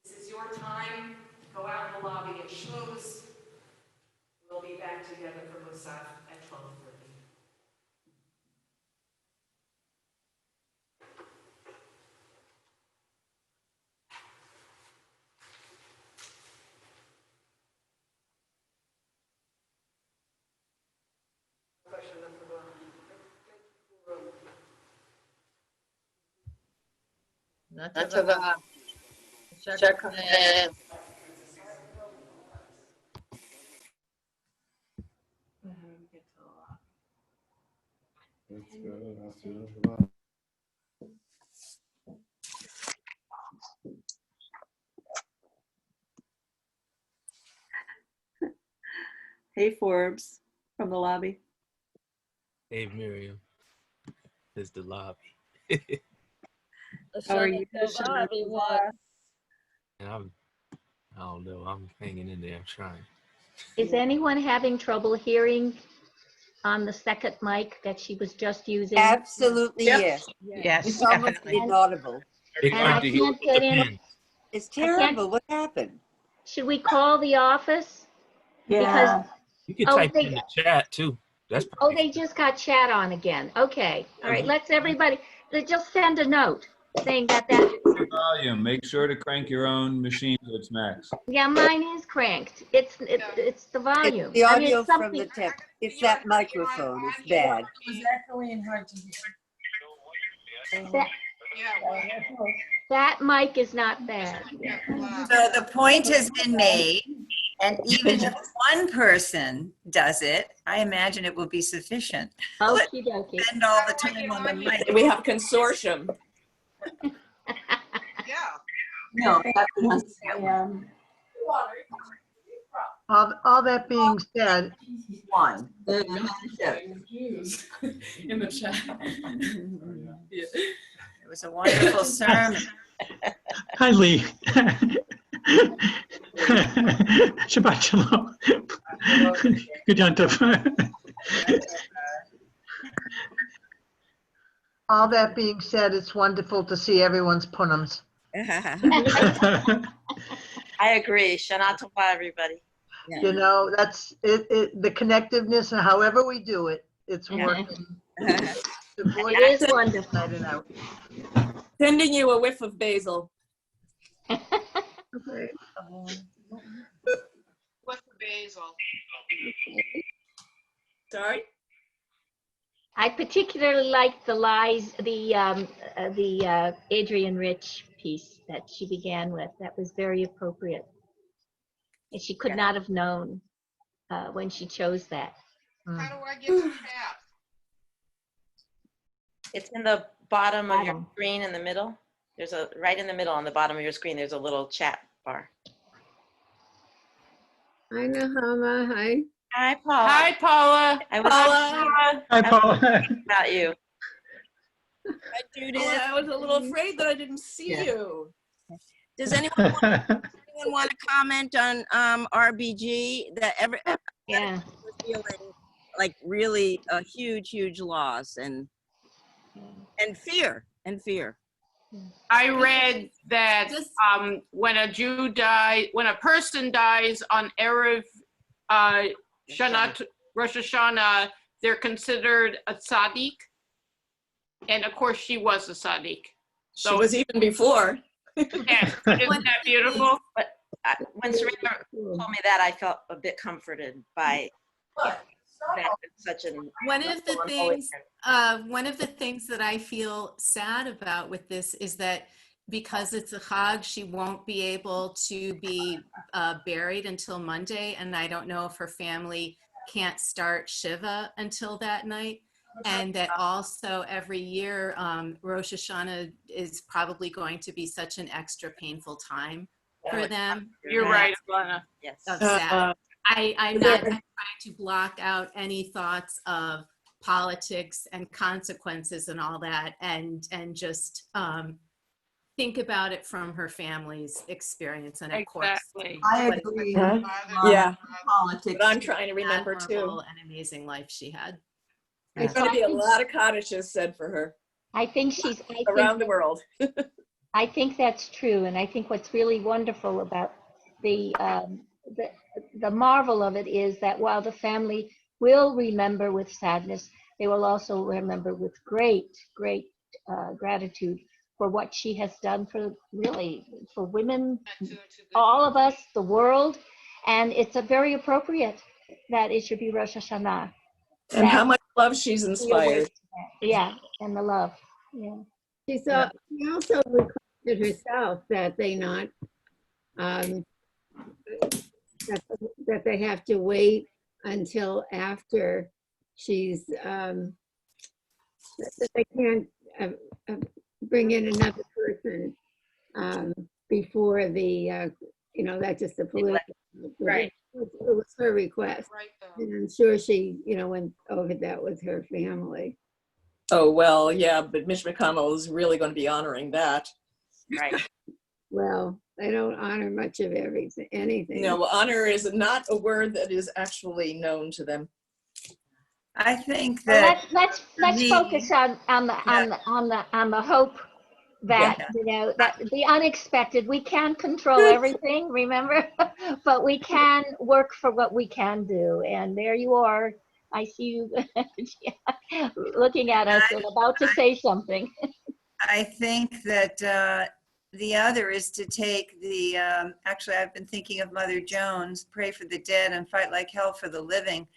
This is your time. Go out in the lobby and schmooze. We'll be back together for Musaf at 12:30. Hey, Forbes, from the lobby. Hey, Miriam. It's the lobby. How are you? And I don't know, I'm hanging in there, I'm trying. Is anyone having trouble hearing on the second mic that she was just using? Absolutely, yes. Yes, It's almost definitely. inaudible. It's And I hard to hear can't with get the in. pen. It's terrible. What happened? Should we call the office? Yeah. You can Oh, type they- in the chat too. That's Oh, probably they just got chat on again. Okay. All right. Let's everybody, just send a note saying that, Volume, make sure to crank your own machine to its max. yeah, mine is cranked. It's the volume. It's the I mean, audio it's from something. the tip. It's that microphone. It's bad. That mic is not bad. So the point has been made, and even if one person does it, I imagine it will be sufficient. Okie dokie. Spend all the time on the mic. We have consortium. No, All that being said, one. In the chat. It was a wonderful sermon. Hi, Lee. Shabbat shalom. Good Yontif. all that being said, it's wonderful to see everyone's punums. I agree. Shana Tova, everybody. You know, that's it, the connectiveness and however we do it, it's working. It is wonderful. Inside and out. Sending you a whiff of basil. Okay. What's the basil? Sorry? I particularly liked the Adrian Rich piece that she began with. That was very appropriate. And she could not have known when she chose that. How do I get to chat? It's in the bottom of your Bottom. screen in the middle. There's a, right in the middle on the bottom of your screen, there's a little chat bar. Hi, Nahama. Hi. Hi, Paula. Hi, Paula. I was Paula. Hi, Paula. thinking about you. Hi, Judith. I was a little afraid that I didn't see you. Does anyone want to comment on RBG? That Yeah. was feeling like really a huge loss and fear. I read that when a person dies on Erev Rosh Hashanah, they're considered a tzaddik. And of course, she was a tzaddik. So it was even before. Yes, isn't that beautiful? But when Serena told me that, I felt a bit comforted by that it's such an One of the wonderful and holy things, event. one of the things that I feel sad about with this is that because it's a Chag, she won't be able to be buried until Monday, and I don't know if her family can't start Shiva until that night. And that also every year, Rosh Hashanah is probably going to be such an extra painful time for them. You're And right, that's Alana. Yes. sad. I'm not trying to block out any thoughts of politics and consequences and all that, and just think about it from her family's experience. And of Exactly. I course, agree. Yeah. Politics. But I'm trying to remember admirable too. and amazing life she had. There's going to be a lot of Kaddises said for her I think she's, around the world. I think that's true, and I think what's really wonderful about the marvel of it is that while the family will remember with sadness, they will also remember with great gratitude for what she has done for women, all of us, the world, and it's a very appropriate that it should be Rosh Hashanah. And how much love she's inspired. Yeah, and the love. Yeah. She also requested herself that they not, that they have to wait until after she's, that they can't bring in another person before the, that's just a political. Right. It was her request. And I'm sure she, went over that with her family. Oh, well, yeah, but Mitch McConnell is really going to be honoring that. Right. Well, they don't honor much of anything. No, honor is not a word that is actually known to them. I think Well, that let's focus on the hope that that the unexpected. We can't control everything, remember, but we can work for what we can do. And there you are. I see you looking at us and about to say something. I think that the other is to take the, actually I've been thinking of Mother Jones, pray for the dead and fight like hell for the living.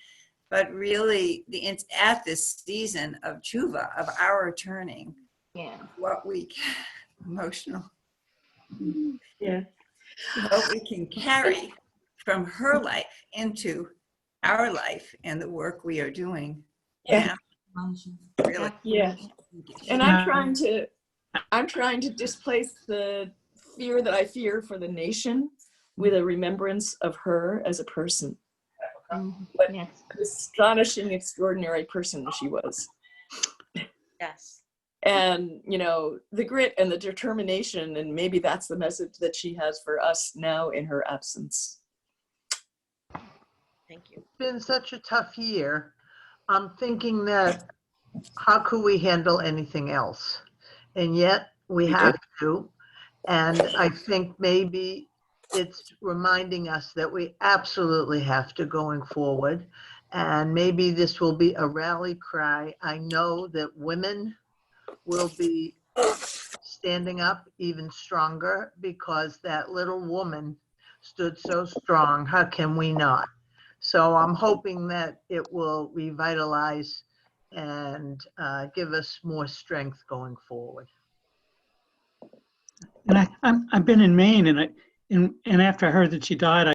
But really, it's at this season of tshuva, of our turning, what we can, emotional, what we can carry from her life into our life and the work we are doing. Yeah. Really. Yeah. And I'm trying to displace the fear that I fear for the nation with a remembrance of her as a person. What an astonishing, extraordinary person she was. Yes. And, the grit and the determination, and maybe that's the message that she has for us now in her absence. Thank you. It's been such a tough year. I'm thinking that how could we handle anything else? And yet we have to. And I think maybe it's reminding us that we absolutely have to going forward. And maybe this will be a rally cry. I know that women will be standing up even stronger because that little woman stood so strong. How can we not? So I'm hoping that it will revitalize and give us more strength going forward. And I've been in Maine, and after I heard that she died,